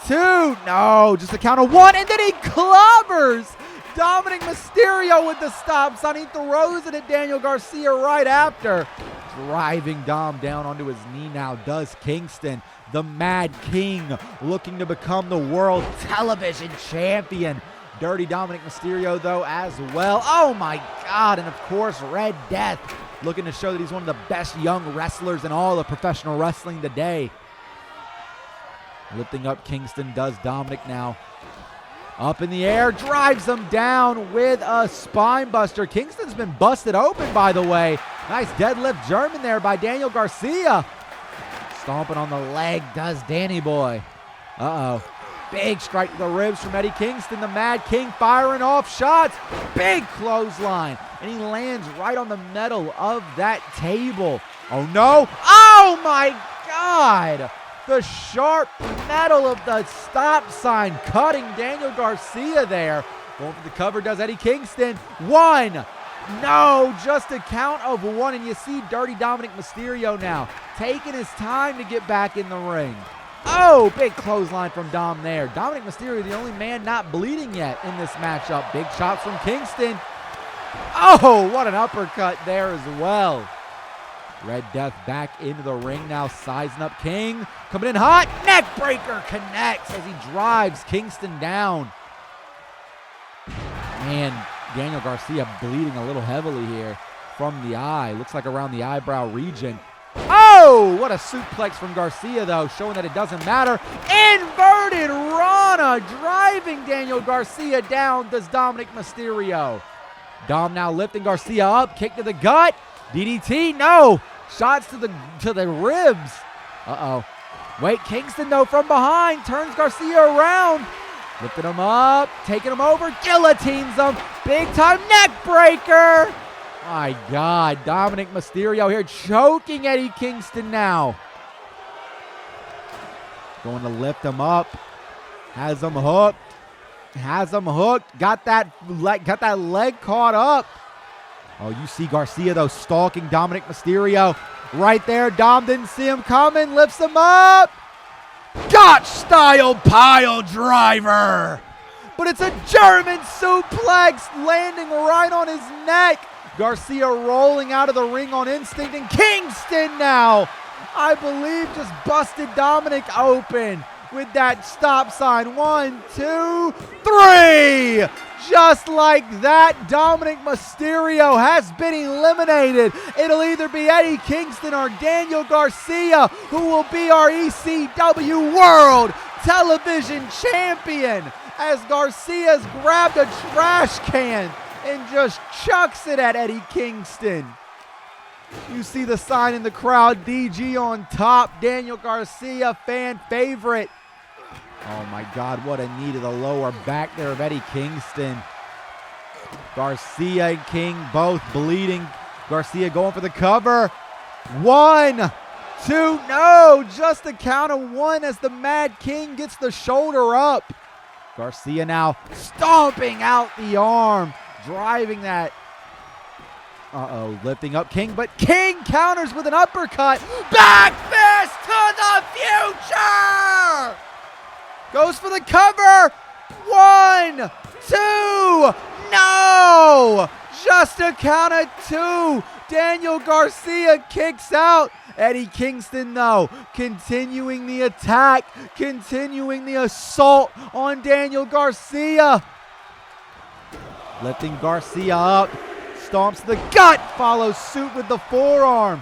two. No, just a count of one. And then he clobbers Dominic Mysterio with the stop sign. He throws it at Daniel Garcia right after. Driving Dom down onto his knee now. Does Kingston, the Mad King, looking to become the World Television Champion. Dirty Dominic Mysterio, though, as well. Oh, my God. And, of course, Red Death looking to show that he's one of the best young wrestlers in all of professional wrestling today. Lifting up Kingston does Dominic now. Up in the air, drives him down with a spine buster. Kingston's been busted open, by the way. Nice deadlift German there by Daniel Garcia. Stomping on the leg does Danny Boy. Uh-oh. Big strike to the ribs from Eddie Kingston. The Mad King firing off shots. Big clothesline. And he lands right on the metal of that table. Oh, no. Oh, my God. The sharp metal of the stop sign cutting Daniel Garcia there. Going for the cover does Eddie Kingston. 1. No, just a count of 1. And you see Dirty Dominic Mysterio now taking his time to get back in the ring. Oh, big clothesline from Dom there. Dominic Mysterio, the only man not bleeding yet in this matchup. Big shots from Kingston. Oh, what an uppercut there as well. Red Death back into the ring now, sizing up King. Coming in hot. Neck breaker connects as he drives Kingston down. Man, Daniel Garcia bleeding a little heavily here from the eye. Looks like around the eyebrow region. Oh, what a suplex from Garcia, though, showing that it doesn't matter. Inverted Rana driving Daniel Garcia down does Dominic Mysterio. Dom now lifting Garcia up, kick to the gut. DDT, no. Shots to the ribs. Uh-oh. Wait, Kingston, though, from behind, turns Garcia around. Lifting him up, taking him over, guillotines him. Big time neck breaker. My God, Dominic Mysterio here choking Eddie Kingston now. Going to lift him up. Has him hooked. Got that leg caught up. Oh, you see Garcia, though, stalking Dominic Mysterio. Right there, Dom didn't see him coming. Lifts him up. Gotch-style pile driver. But it's a German suplex landing right on his neck. Garcia rolling out of the ring on instinct, and Kingston now, I believe, just busted Dominic open with that stop sign. 1, 2, 3. Just like that, Dominic Mysterio has been eliminated. It'll either be Eddie Kingston or Daniel Garcia, who will be our ECW World Television Champion, as Garcia's grabbed a trash can and just chucks it at Eddie Kingston. You see the sign in the crowd, DG on top, Daniel Garcia, fan favorite. Oh my God, what a knee to the lower back there of Eddie Kingston. Garcia and King both bleeding. Garcia going for the cover. 1, 2, no, just a count of 1 as the Mad King gets the shoulder up. Garcia now stomping out the arm, driving that. Uh-oh, lifting up King, but King counters with an uppercut. Back fist to the future! Goes for the cover. 1, 2, no! Just a count of 2. Daniel Garcia kicks out. Eddie Kingston, though, continuing the attack, continuing the assault on Daniel Garcia. Lifting Garcia up. Stomps the gut, follows suit with the forearm.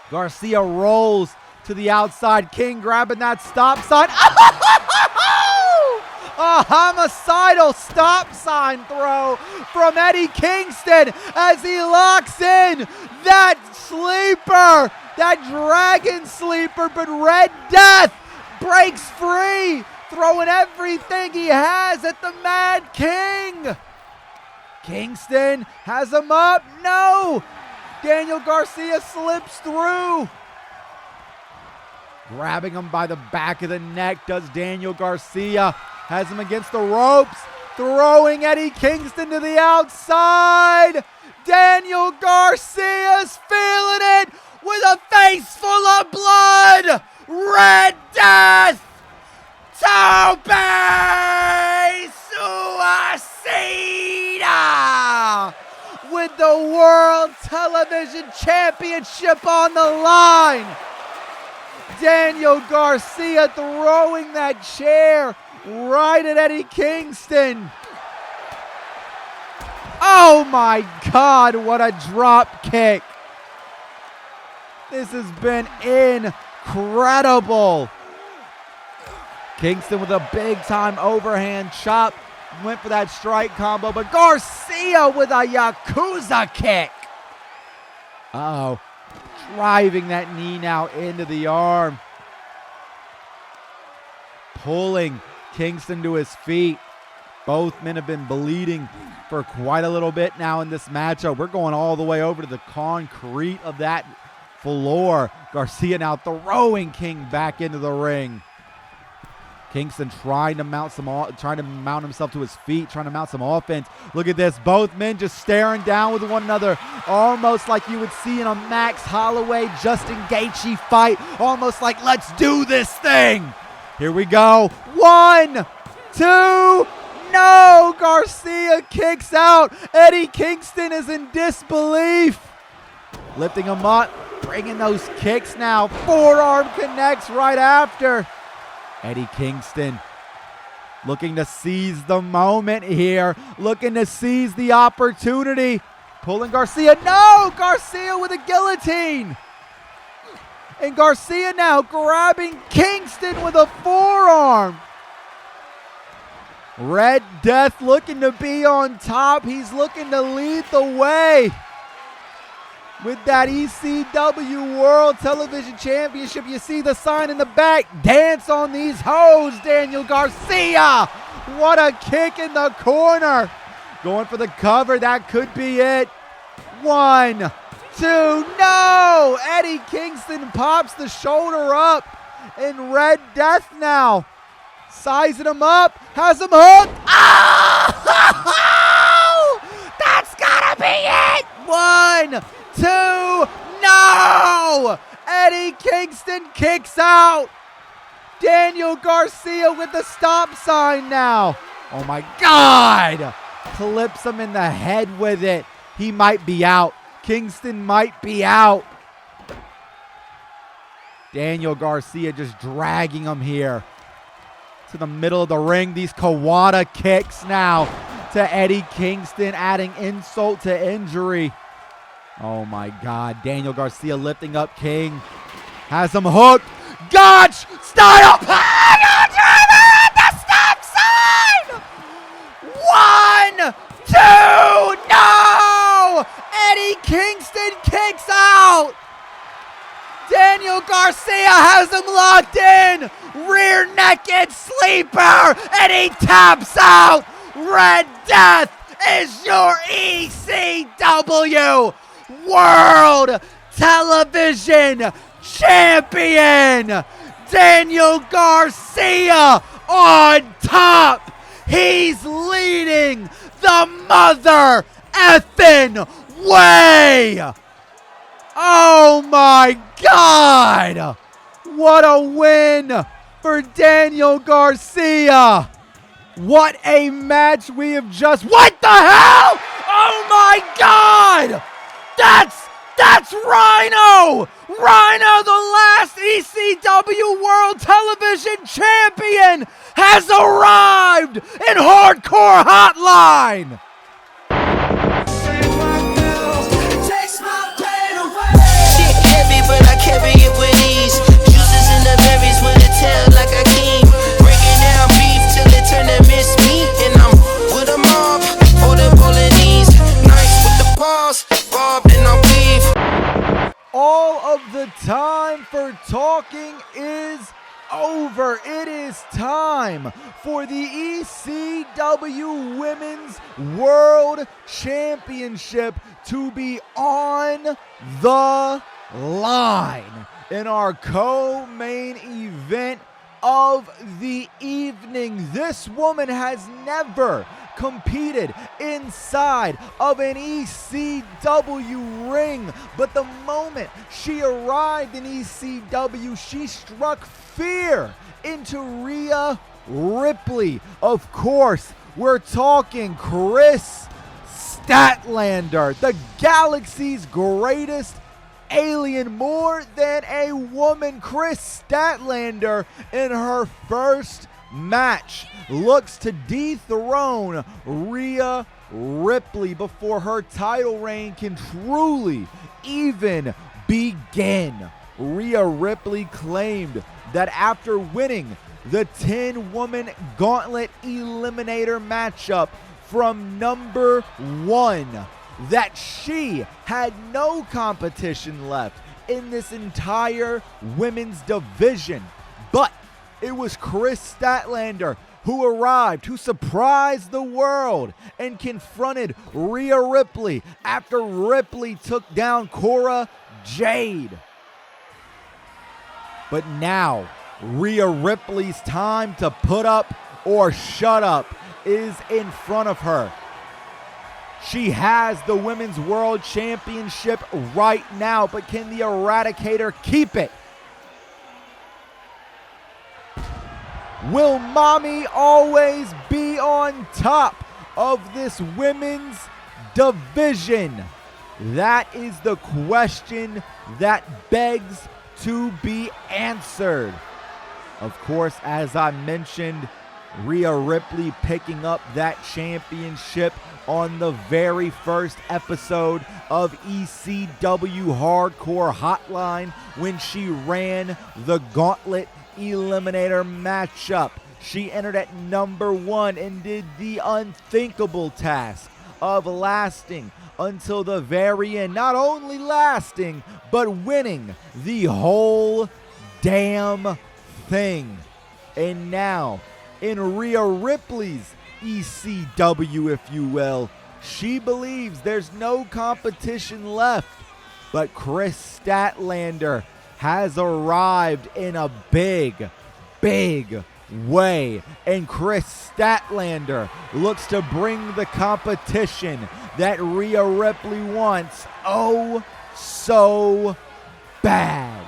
Garcia rolls to the outside. King grabbing that stop sign. A homicidal stop sign throw from Eddie Kingston as he locks in that sleeper, that dragon sleeper, but Red Death breaks free, throwing everything he has at the Mad King. Kingston has him up. No! Daniel Garcia slips through. Grabbing him by the back of the neck does Daniel Garcia. Has him against the ropes. Throwing Eddie Kingston to the outside. Daniel Garcia's feeling it with a face full of blood. Red Death. Tope Suicida with the World Television Championship on the line. Daniel Garcia throwing that chair right at Eddie Kingston. Oh my God, what a drop kick. This has been incredible. Kingston with a big time overhand chop. Went for that strike combo, but Garcia with a Yakuza kick. Uh-oh. driving that knee now into the arm. Pulling Kingston to his feet. Both men have been bleeding for quite a little bit now in this matchup. We're going all the way over to the concrete of that floor. Garcia now throwing King back into the ring. Kingston trying to mount himself to his feet, trying to mount some offense. Look at this, both men just staring down with one another, almost like you would see in a Max Holloway, Justin Gaethje fight, almost like, let's do this thing. Here we go. 1, 2, no! Garcia kicks out. Eddie Kingston is in disbelief. Lifting him up, bringing those kicks now. Forearm connects right after. Eddie Kingston looking to seize the moment here, looking to seize the opportunity. Pulling Garcia. No! Garcia with a guillotine. And Garcia now grabbing Kingston with a forearm. Red Death looking to be on top. He's looking to lead the way with that ECW World Television Championship. You see the sign in the back. Dance on these hoes, Daniel Garcia. What a kick in the corner. Going for the cover. That could be it. 1, 2, no! Eddie Kingston pops the shoulder up. And Red Death now sizing him up, has him hooked. Oh! That's gotta be it! 1, 2, no! Eddie Kingston kicks out. Daniel Garcia with the stop sign now. Oh my God! Clips him in the head with it. He might be out. Kingston might be out. Daniel Garcia just dragging him here to the middle of the ring. These Kawada kicks now to Eddie Kingston, adding insult to injury. Oh my God. Daniel Garcia lifting up King. Has him hooked. Gotch style pile driver at the stop sign. 1, 2, no! Eddie Kingston kicks out. Daniel Garcia has him locked in. Rear naked sleeper. And he taps out. Red Death is your ECW World Television Champion. Daniel Garcia on top. He's leading the mother effing way. Oh my God! What a win for Daniel Garcia! What a match we have just... What the hell? Oh my God! That's Rhino! Rhino, the last ECW World Television Champion, has arrived in Hardcore Hotline! But I carry it with ease. Juices in the berries with a tail like a king. Breaking down beef till it turn to miss me. And I'm with a mob, or the Bolognese. Nice with the paws, bob and I'll weave. All of the time for talking is over. It is time for the ECW Women's World Championship to be on the line in our co-main event of the evening. This woman has never competed inside of an ECW ring, but the moment she arrived in ECW, she struck fear into Rhea Ripley. Of course, we're talking Chris Statlander, the galaxy's greatest alien, more than a woman. Chris Statlander in her first match looks to dethrone Rhea Ripley before her title reign can truly even begin. Rhea Ripley claimed that after winning the 10-woman gauntlet eliminator matchup from number 1, that she had no competition left in this entire women's division. But it was Chris Statlander who arrived, who surprised the world and confronted Rhea Ripley after Ripley took down Cora Jade. But now, Rhea Ripley's time to put up or shut up is in front of her. She has the Women's World Championship right now, but can the Eradicator keep it? Will Mommy always be on top of this women's division? That is the question that begs to be answered. Of course, as I mentioned, Rhea Ripley picking up that championship on the very first episode of ECW Hardcore Hotline when she ran the Gauntlet Eliminator matchup. She entered at number 1 and did the unthinkable task of lasting until the very end. Not only lasting, but winning the whole damn thing. And now, in Rhea Ripley's ECW, if you will, she believes there's no competition left. But Chris Statlander has arrived in a big, big way. And Chris Statlander looks to bring the competition that Rhea Ripley wants oh so bad.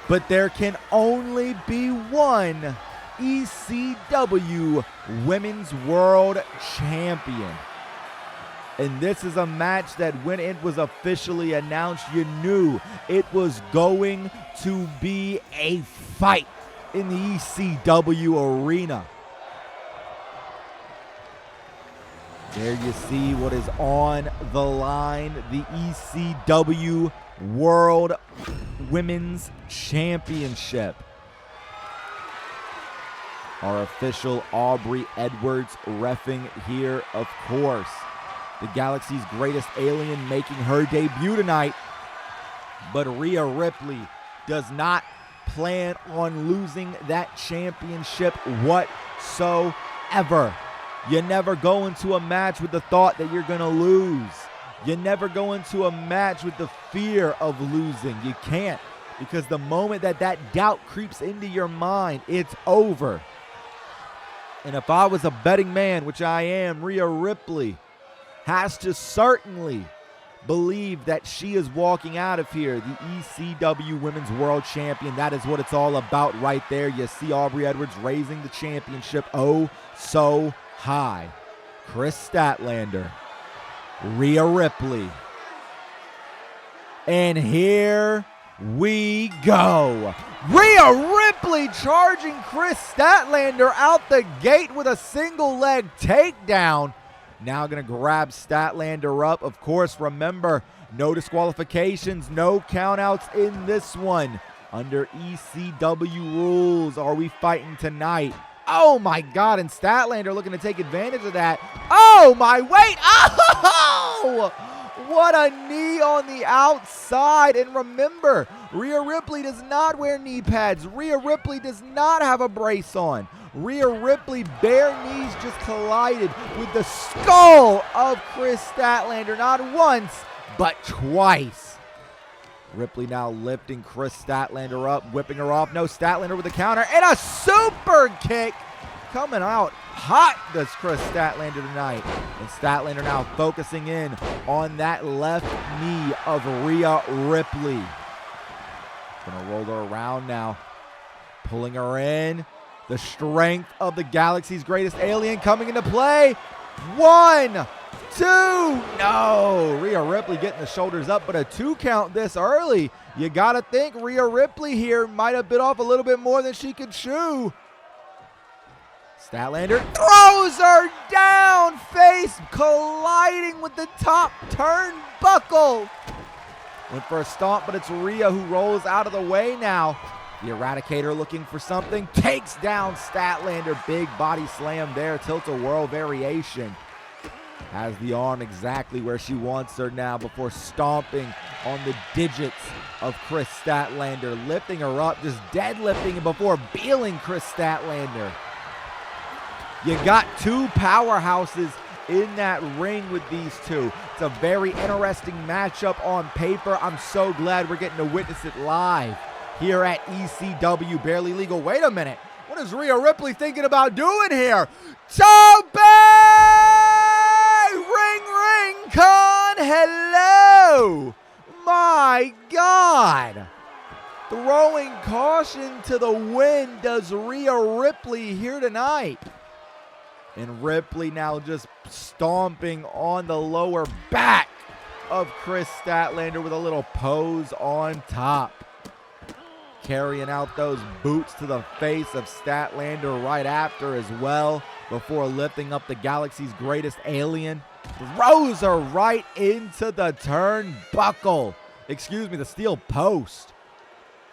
But there can only be one ECW Women's World Champion. And this is a match that when it was officially announced, you knew it was going to be a fight in the ECW arena. There you see what is on the line, the ECW World Women's Championship. Our official Aubrey Edwards reffing here, of course. The Galaxy's greatest alien making her debut tonight. But Rhea Ripley does not plan on losing that championship whatsoever. You never go into a match with the thought that you're going to lose. You never go into a match with the fear of losing. You can't, because the moment that doubt creeps into your mind, it's over. And if I was a betting man, which I am, Rhea Ripley has to certainly believe that she is walking out of here the ECW Women's World Champion. That is what it's all about right there. You see Aubrey Edwards raising the championship oh so high. Chris Statlander, Rhea Ripley. And here we go. Rhea Ripley charging Chris Statlander out the gate with a single leg takedown. Now going to grab Statlander up. Of course, remember, no disqualifications, no countouts in this one. Under ECW rules, are we fighting tonight? Oh my God, and Statlander looking to take advantage of that. Oh my, wait, oh! What a knee on the outside. And remember, Rhea Ripley does not wear knee pads. Rhea Ripley does not have a brace on. Rhea Ripley bare knees just collided with the skull of Chris Statlander, not once, but twice. Ripley now lifting Chris Statlander up, whipping her off. No, Statlander with a counter and a super kick. Coming out hot does Chris Statlander tonight. And Statlander now focusing in on that left knee of Rhea Ripley. Gonna roll her around now, pulling her in. The strength of the Galaxy's greatest alien coming into play. 1, 2, no. Rhea Ripley getting the shoulders up, but a 2 count this early. You gotta think Rhea Ripley here might have bit off a little bit more than she could chew. Statlander throws her down, face colliding with the top turnbuckle. Went for a stomp, but it's Rhea who rolls out of the way now. The Eradicator looking for something, takes down Statlander. Big body slam there, tilt-a-whirl variation. Has the arm exactly where she wants her now before stomping on the digits of Chris Statlander, lifting her up, just deadlifting before beeling Chris Statlander. You got two powerhouses in that ring with these two. It's a very interesting matchup on paper. I'm so glad we're getting to witness it live here at ECW Barely Legal. Wait a minute. What is Rhea Ripley thinking about doing here? Tope! Ring, con, hello! My God! Throwing caution to the wind does Rhea Ripley here tonight. And Ripley now just stomping on the lower back of Chris Statlander with a little pose on top. Carrying out those boots to the face of Statlander right after as well, before lifting up the Galaxy's greatest alien. Throws her right into the turnbuckle. Excuse me, the steel post.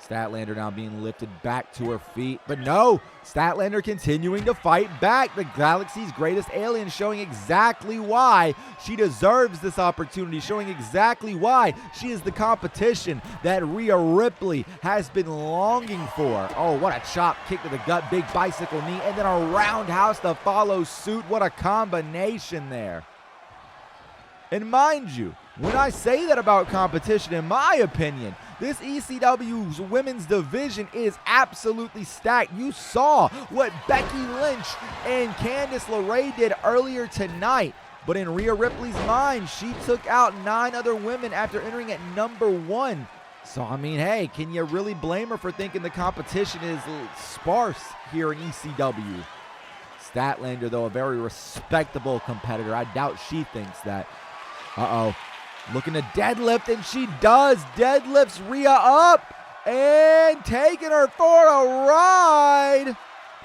Statlander now being lifted back to her feet. But no, Statlander continuing to fight back. The Galaxy's greatest alien showing exactly why she deserves this opportunity, showing exactly why she is the competition that Rhea Ripley has been longing for. Oh, what a chop kick to the gut, big bicycle knee, and then a roundhouse to follow suit. What a combination there. And mind you, when I say that about competition, in my opinion, this ECW's women's division is absolutely stacked. You saw what Becky Lynch and Candice LeRae did earlier tonight. But in Rhea Ripley's mind, she took out 9 other women after entering at number 1. So, I mean, hey, can you really blame her for thinking the competition is sparse here in ECW? Statlander, though, a very respectable competitor. I doubt she thinks that. Uh-oh. Looking to deadlift, and she does. Deadlifts Rhea up and taking her for a ride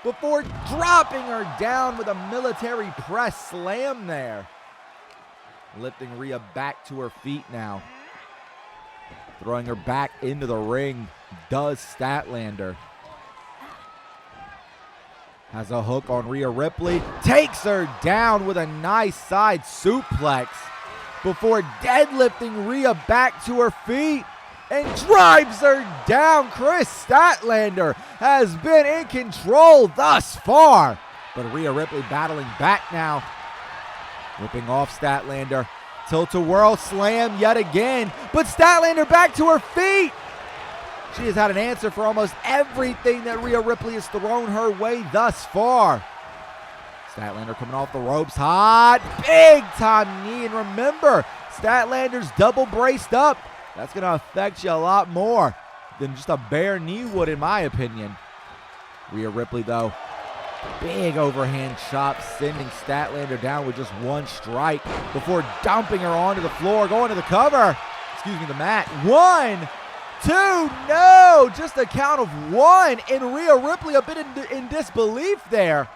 before dropping her down with a military press slam there. Lifting Rhea back to her feet now. Throwing her back into the ring does Statlander. Has a hook on Rhea Ripley. Takes her down with a nice side suplex before deadlifting Rhea back to her feet and drives her down. Chris Statlander has been in control thus far, but Rhea Ripley battling back now. Whipping off Statlander. Tilt-a-whirl slam yet again, but Statlander back to her feet. She has had an answer for almost everything that Rhea Ripley has thrown her way thus far. Statlander coming off the ropes hot. Big time knee. And remember, Statlander's double braced up. That's going to affect you a lot more than just a bare knee would, in my opinion. Rhea Ripley, though, big overhand chop, sending Statlander down with just one strike before dumping her onto the floor, going to the cover. Excuse me, the mat. 1, 2, no! Just a count of 1. And Rhea Ripley a bit in disbelief there.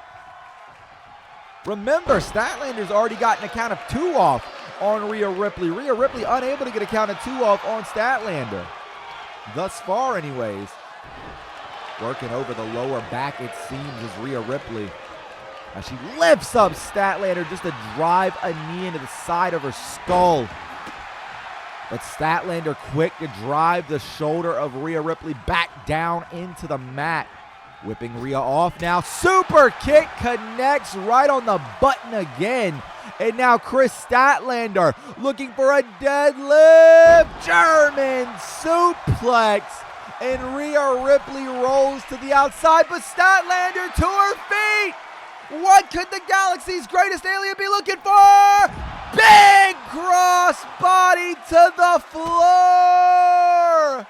Remember, Statlander's already gotten a count of 2 off on Rhea Ripley. Rhea Ripley unable to get a count of 2 off on Statlander. Thus far, anyways. Working over the lower back, it seems, is Rhea Ripley. As she lifts up Statlander just to drive a knee into the side of her skull. But Statlander quick to drive the shoulder of Rhea Ripley back down into the mat. Whipping Rhea off now. Super kick connects right on the button again. And now Chris Statlander looking for a deadlift. German suplex. And Rhea Ripley rolls to the outside, but Statlander to her feet. What could the Galaxy's greatest alien be looking for? Big cross body to the floor.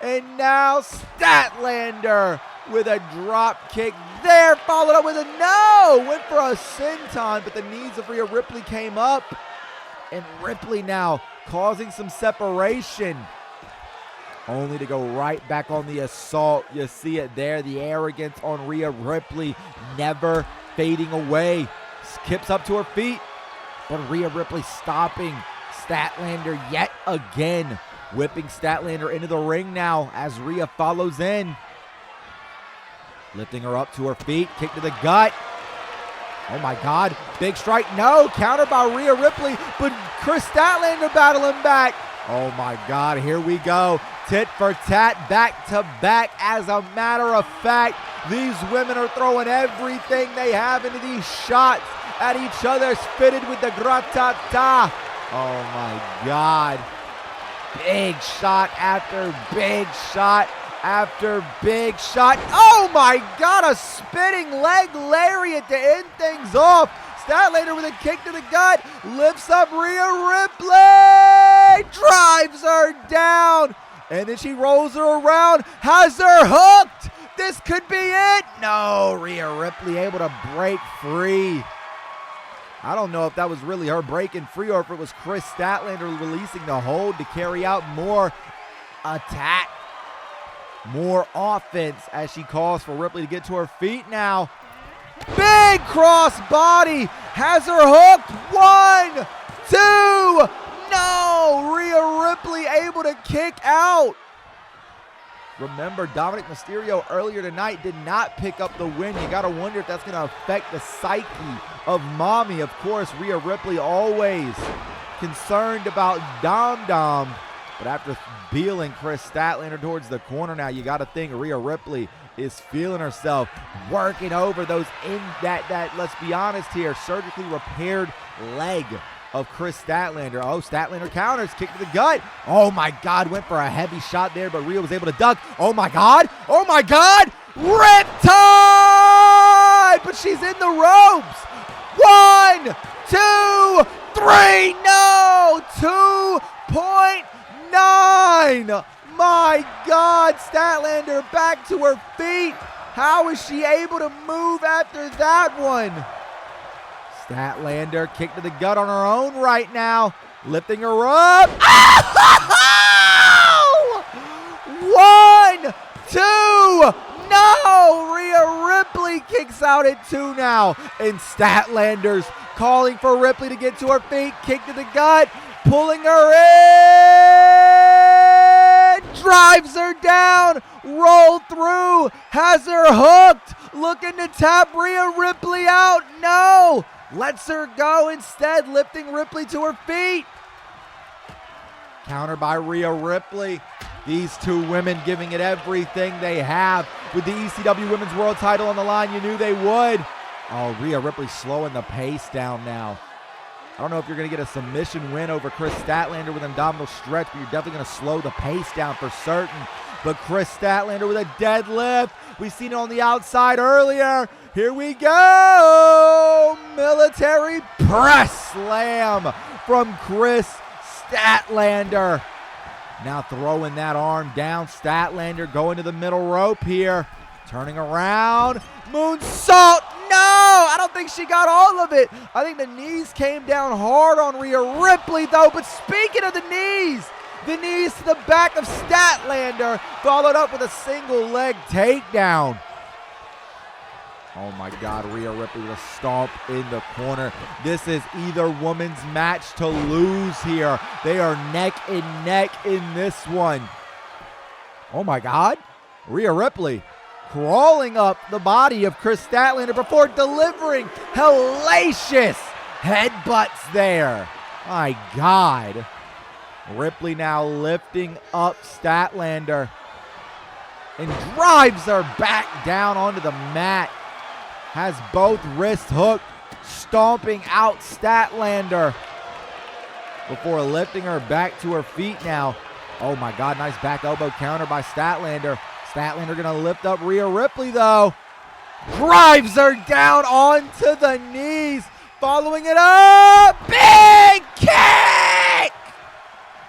And now Statlander with a drop kick there, followed up with a no. Went for a senton, but the knees of Rhea Ripley came up. And Ripley now causing some separation. Only to go right back on the assault. You see it there, the arrogance on Rhea Ripley never fading away. Skips up to her feet, but Rhea Ripley stopping Statlander yet again. Whipping Statlander into the ring now as Rhea follows in. Lifting her up to her feet, kick to the gut. Oh my God, big strike, no, counter by Rhea Ripley, but Chris Statlander battling back. Oh my God, here we go. Tit for tat, back to back. As a matter of fact, these women are throwing everything they have into these shots at each other, fitted with the gratata. Oh my God. Big shot after big shot after big shot. Oh my God, a spinning leg lariat to end things off. Statlander with a kick to the gut, lifts up Rhea Ripley, drives her down, and then she rolls her around, has her hooked. This could be it. No, Rhea Ripley able to break free. I don't know if that was really her breaking free or if it was Chris Statlander releasing the hold to carry out more attack, more offense as she calls for Ripley to get to her feet now. Big cross body, has her hooked. 1, 2, no, Rhea Ripley able to kick out. Remember, Dominic Mysterio earlier tonight did not pick up the win. You gotta wonder if that's gonna affect the psyche of Mommy. Of course, Rhea Ripley always concerned about Dom, but after beeling Chris Statlander towards the corner now, you gotta think Rhea Ripley is feeling herself, working over those that let's be honest here, surgically repaired leg of Chris Statlander. Oh, Statlander counters, kick to the gut. Oh my God, went for a heavy shot there, but Rhea was able to duck. Oh my God, Riptide! But she's in the ropes. 1, 2, 3, no! 2.9! My God, Statlander back to her feet. How is she able to move after that one? Statlander kick to the gut on her own right now, lifting her up. Oh! 1, 2, no! Rhea Ripley kicks out at 2 now, and Statlander's calling for Ripley to get to her feet, kick to the gut, pulling her in, drives her down, roll through, has her hooked, looking to tap Rhea Ripley out, no! Lets her go instead, lifting Ripley to her feet. Counter by Rhea Ripley. These two women giving it everything they have. With the ECW Women's World title on the line, you knew they would. Oh, Rhea Ripley slowing the pace down now. I don't know if you're going to get a submission win over Chris Statlander with an abdominal stretch, but you're definitely going to slow the pace down for certain. But Chris Statlander with a deadlift. We've seen it on the outside earlier. Here we go! Military press slam from Chris Statlander. Now throwing that arm down. Statlander going to the middle rope here. Turning around. Moonsault. No! I don't think she got all of it. I think the knees came down hard on Rhea Ripley, though. But speaking of the knees to the back of Statlander, followed up with a single leg takedown. Oh my God, Rhea Ripley with a stomp in the corner. This is either woman's match to lose here. They are neck and neck in this one. Oh my God, Rhea Ripley crawling up the body of Chris Statlander before delivering hellacious headbutts there. My God. Ripley now lifting up Statlander and drives her back down onto the mat. Has both wrists hooked, stomping out Statlander before lifting her back to her feet now. Oh my God, nice back elbow counter by Statlander. Statlander gonna lift up Rhea Ripley though. Drives her down onto the knees, following it up. Big kick!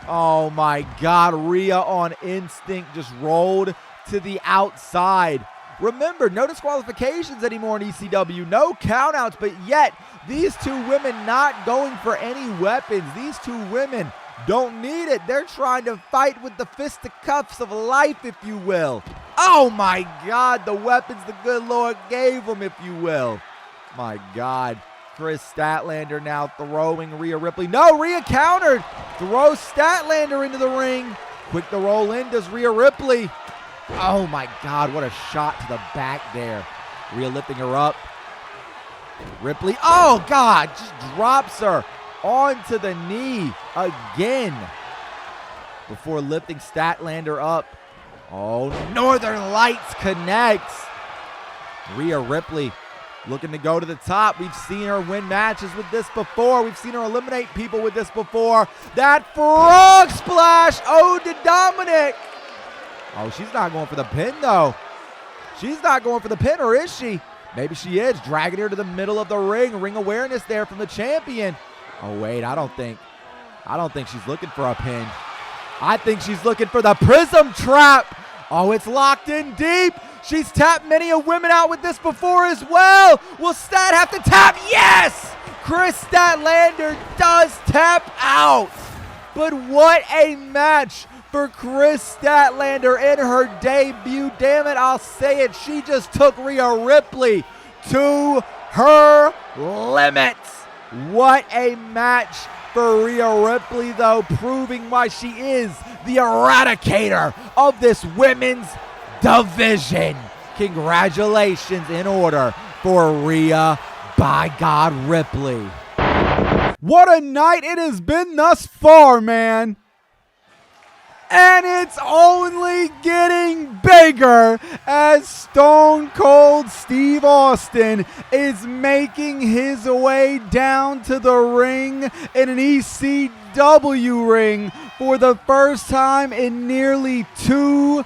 Oh my God, Rhea on instinct just rolled to the outside. Remember, no disqualifications anymore in ECW, no countouts, but yet these two women not going for any weapons. These two women don't need it. They're trying to fight with the fisticuffs of life, if you will. Oh my God, the weapons the good Lord gave them, if you will. My God, Chris Statlander now throwing Rhea Ripley. No, Rhea countered. Throws Statlander into the ring. Quick to roll in does Rhea Ripley. Oh my God, what a shot to the back there. Rhea lifting her up. Ripley, oh God, just drops her onto the knee again. before lifting Statlander up. Oh, Northern Lights connects. Rhea Ripley looking to go to the top. We've seen her win matches with this before. We've seen her eliminate people with this before. That frog splash owed to Dominic. Oh, she's not going for the pin, though. She's not going for the pin, or is she? Maybe she is. Dragging her to the middle of the ring. Ring awareness there from the champion. Oh, wait, I don't think she's looking for a pin. I think she's looking for the Prism Trap. Oh, it's locked in deep. She's tapped many a women out with this before as well. Will Stat have to tap? Yes! Chris Statlander does tap out. But what a match for Chris Statlander in her debut. Damn it, I'll say it. She just took Rhea Ripley to her limits. What a match for Rhea Ripley, though, proving why she is the eradicator of this women's division. Congratulations in order for Rhea by God Ripley. What a night it has been thus far, man. And it's only getting bigger as Stone Cold Steve Austin is making his way down to the ring in an ECW ring for the first time in nearly 2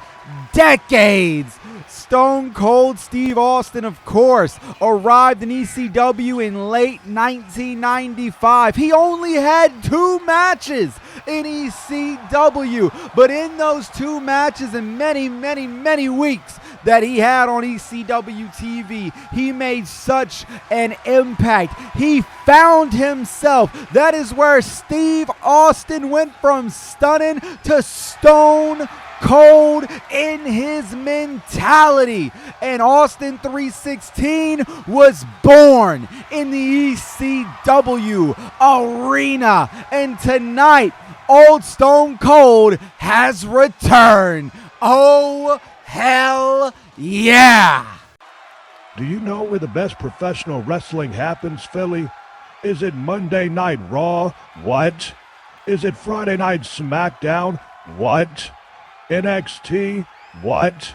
decades. Stone Cold Steve Austin, of course, arrived in ECW in late 1995. He only had 2 matches in ECW, but in those 2 matches and many weeks that he had on ECW TV, he made such an impact. He found himself. That is where Steve Austin went from stunning to stone cold in his mentality. And Austin 316 was born in the ECW arena. And tonight, Old Stone Cold has returned. Oh, hell yeah! Do you know where the best professional wrestling happens, Philly? Is it Monday Night Raw? What? Is it Friday Night SmackDown? What? NXT? What?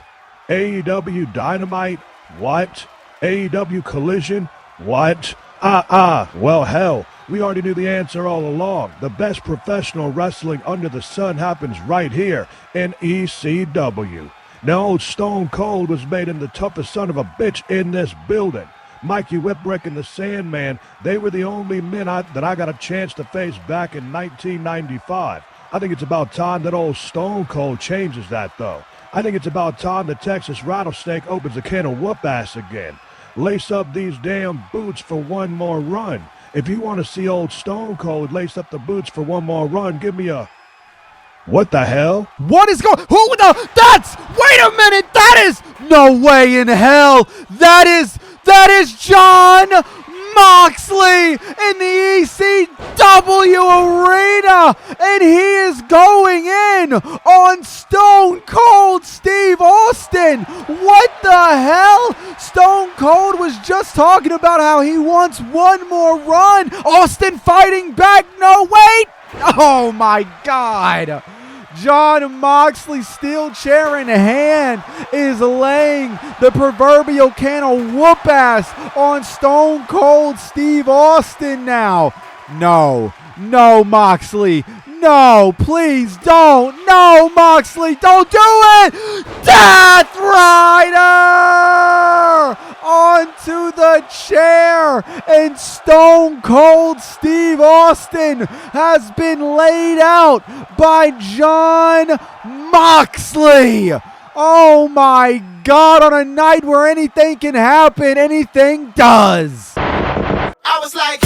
AEW Dynamite? What? AEW Collision? What? Well, hell, we already knew the answer all along. The best professional wrestling under the sun happens right here in ECW. Now, old Stone Cold was made in the toughest son of a bitch in this building. Mikey Whipwreck and the Sandman, they were the only men that I got a chance to face back in 1995. I think it's about time that old Stone Cold changes that, though. I think it's about time the Texas Rattlesnake opens a can of whoop-ass again. Lace up these damn boots for one more run. If you want to see old Stone Cold lace up the boots for one more run, give me a... What the hell? What is going... Who the... That's... Wait a minute! That is... No way in hell! That is Jon Moxley in the ECW arena, and he is going in on Stone Cold Steve Austin. What the hell? Stone Cold was just talking about how he wants one more run. Austin fighting back. No, wait. Oh my God. Jon Moxley, steel chair in hand, is laying the proverbial can of whoop-ass on Stone Cold Steve Austin now. No, Moxley. No, please don't. No, Moxley, don't do it. Death Rider onto the chair, and Stone Cold Steve Austin has been laid out by Jon Moxley. Oh my God, on a night where anything can happen, anything does. I was like,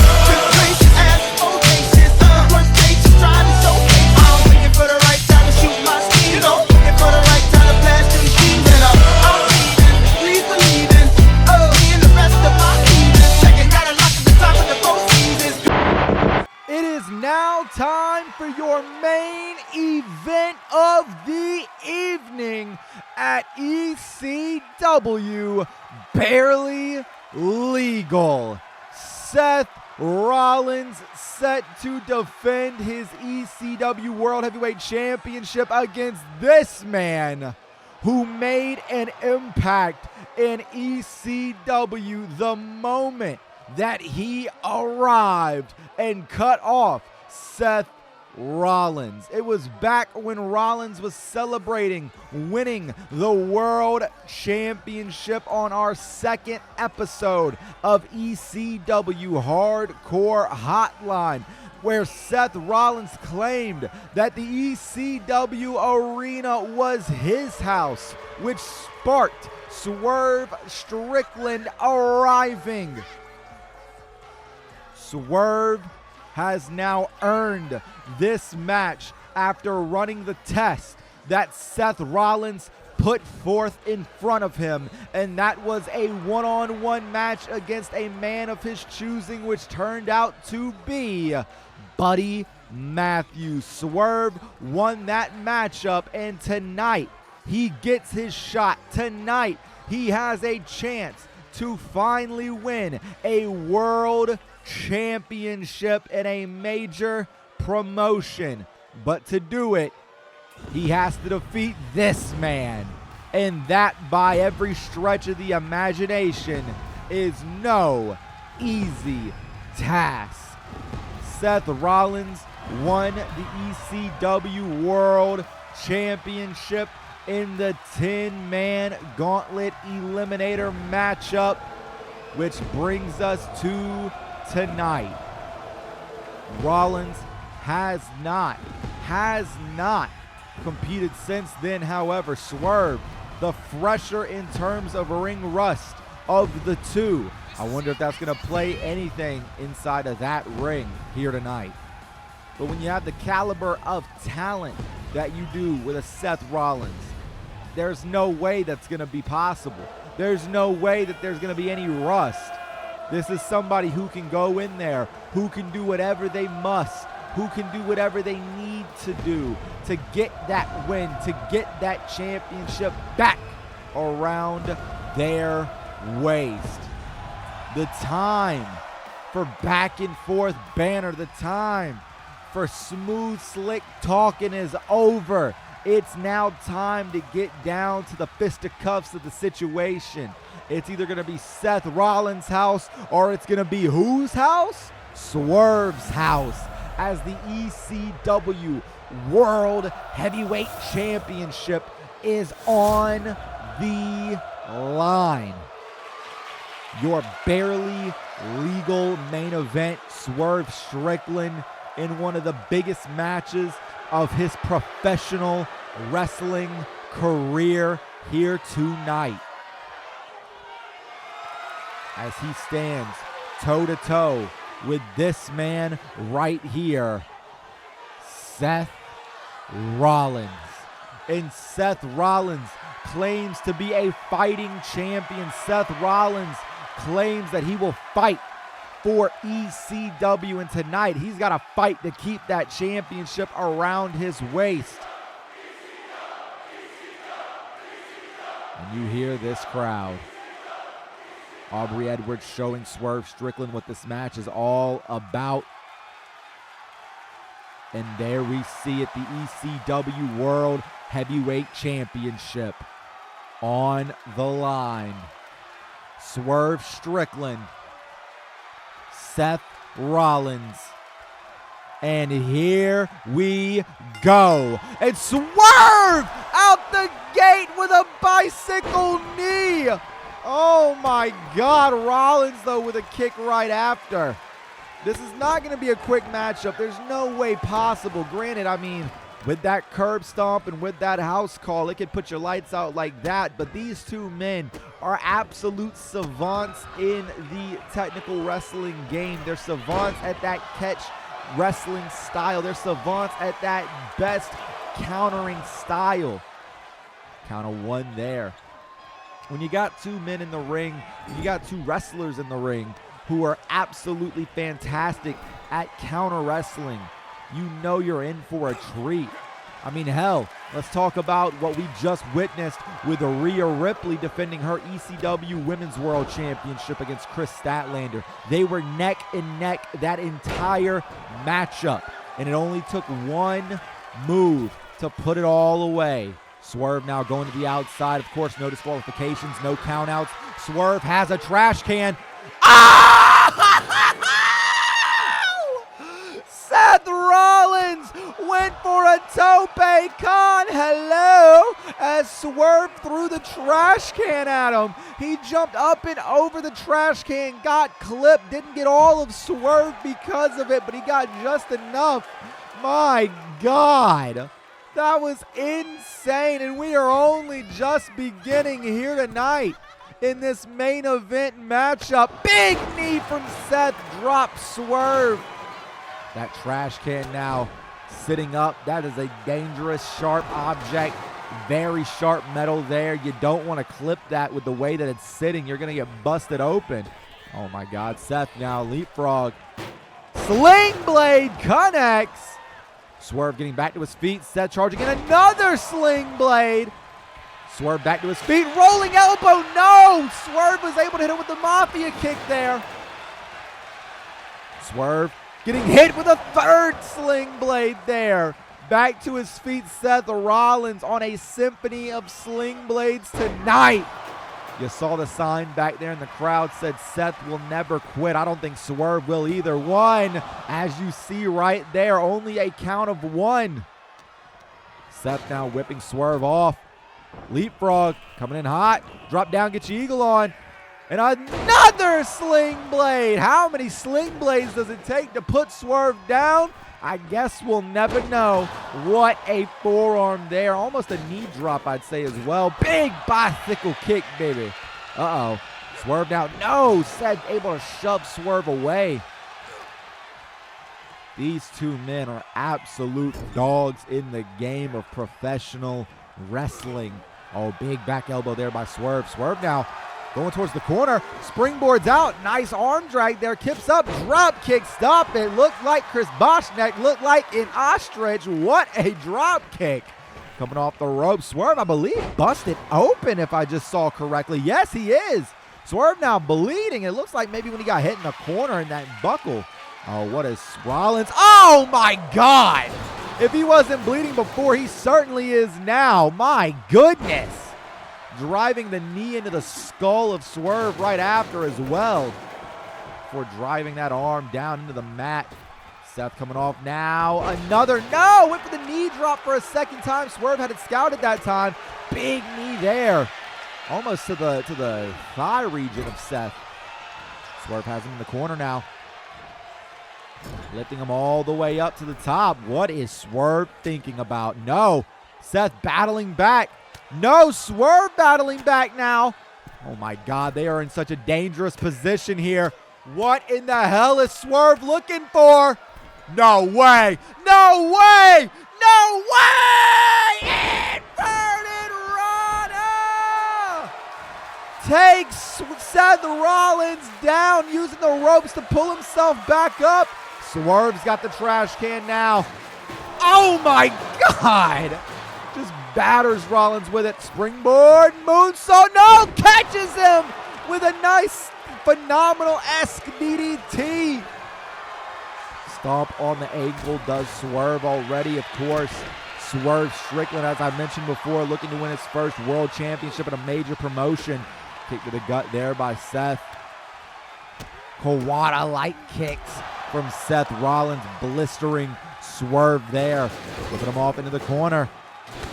now time for your main event of the evening at ECW Barely Legal. Seth Rollins set to defend his ECW World Heavyweight Championship against this man who made an impact in ECW the moment that he arrived and cut off Seth Rollins. It was back when Rollins was celebrating winning the World Championship on our second episode of ECW Hardcore Hotline, where Seth Rollins claimed that the ECW arena was his house, which sparked Swerve Strickland arriving. Swerve has now earned this match after running the test that Seth Rollins put forth in front of him, and that was a one-on-one match against a man of his choosing, which turned out to be Buddy Matthews. Swerve won that matchup, and tonight he gets his shot. Tonight he has a chance to finally win a World Championship in a major promotion. But to do it, he has to defeat this man. And that, by every stretch of the imagination, is no easy task. Seth Rollins won the ECW World Championship in the 10-man gauntlet eliminator matchup, which brings us to tonight. Rollins has not competed since then. However, Swerve, the fresher in terms of ring rust of the two. I wonder if that's going to play anything inside of that ring here tonight. But when you have the caliber of talent that you do with a Seth Rollins, there's no way that's going to be possible. There's no way that there's going to be any rust. This is somebody who can go in there, who can do whatever they must, who can do whatever they need to do to get that win, to get that championship back around their waist. The time for back and forth banter, the time for smooth, slick talking is over. It's now time to get down to the fisticuffs of the situation. It's either going to be Seth Rollins' house or it's going to be whose house? Swerve's house, as the ECW World Heavyweight Championship is on the line. Your barely legal main event, Swerve Strickland, in one of the biggest matches of his professional wrestling career here tonight, as he stands toe-to-toe with this man right here, Seth Rollins. And Seth Rollins claims to be a fighting champion. Seth Rollins claims that he will fight for ECW, and tonight he's got to fight to keep that championship around his waist. And you hear this crowd. Aubrey Edwards showing Swerve Strickland what this match is all about. And there we see it, the ECW World Heavyweight Championship on the line. Swerve Strickland, Seth Rollins. And here we go. And Swerve out the gate with a bicycle knee. Oh my God, Rollins though with a kick right after. This is not going to be a quick matchup. There's no way possible. Granted, I mean, with that curb stomp and with that house call, it could put your lights out like that. But these two men are absolute savants in the technical wrestling game. They're savants at that catch wrestling style. They're savants at that best countering style. Count of one there. When you got two men in the ring, you got two wrestlers in the ring who are absolutely fantastic at counter wrestling, you know you're in for a treat. I mean, hell, let's talk about what we just witnessed with Rhea Ripley defending her ECW Women's World Championship against Chris Statlander. They were neck and neck that entire matchup, and it only took one move to put it all away. Swerve now going to the outside. Of course, no disqualifications, no countouts. Swerve has a trash can. Seth Rollins went for a tope con. Hello, as Swerve threw the trash can at him. He jumped up and over the trash can, got clipped, didn't get all of Swerve because of it, but he got just enough. My God, that was insane, and we are only just beginning here tonight in this main event matchup. Big knee from Seth, drop Swerve. That trash can now sitting up. That is a dangerous, sharp object. Very sharp metal there. You don't want to clip that with the way that it's sitting. You're going to get busted open. Oh, my God. Seth now leapfrog. Sling blade connects. Swerve getting back to his feet. Seth charging in another sling blade. Swerve back to his feet. Rolling elbow. No! Swerve was able to hit him with the Mafia kick there. Swerve getting hit with a third sling blade there. Back to his feet, Seth Rollins on a symphony of sling blades tonight. You saw the sign back there in the crowd said Seth will never quit. I don't think Swerve will either. One, as you see right there, only a count of one. Seth now whipping Swerve off. Leapfrog coming in hot. Drop down, get your eagle on. And another sling blade. How many sling blades does it take to put Swerve down? I guess we'll never know. What a forearm there. Almost a knee drop, I'd say, as well. Big bicycle kick, baby. Uh-oh. Swerve now. No, Seth able to shove Swerve away. These two men are absolute dogs in the game of professional wrestling. Oh, big back elbow there by Swerve. Swerve now going towards the corner, springboards out, nice arm drag there, kips up, drop kick, stop it. Looked like Chris Boschneck, looked like an ostrich. What a drop kick. Coming off the rope, Swerve, I believe, busted open if I just saw correctly. Yes, he is. Swerve now bleeding. It looks like maybe when he got hit in the corner in that buckle. Oh, what is Rollins? Oh, my God. If he wasn't bleeding before, he certainly is now. My goodness. Driving the knee into the skull of Swerve right after as well. Before driving that arm down into the mat. Seth coming off now. Another, no! Went for the knee drop for a second time. Swerve had it scouted that time. Big knee there. Almost to the thigh region of Seth. Swerve has him in the corner now. Lifting him all the way up to the top. What is Swerve thinking about? No. Seth battling back. No, Swerve battling back now. Oh, my God. They are in such a dangerous position here. What in the hell is Swerve looking for? No way. No way. No way. Inverted Rana takes Seth Rollins down using the ropes to pull himself back up. Swerve's got the trash can now. Oh, my God. Just batters Rollins with it. Springboard moonsault. No, catches him with a nice, phenomenal-esque DDT. Stomp on the ankle does Swerve already, of course. Swerve Strickland, as I mentioned before, looking to win his first world championship in a major promotion. Kick to the gut there by Seth. Kawada light kicks from Seth Rollins, blistering Swerve there. Flipping him off into the corner.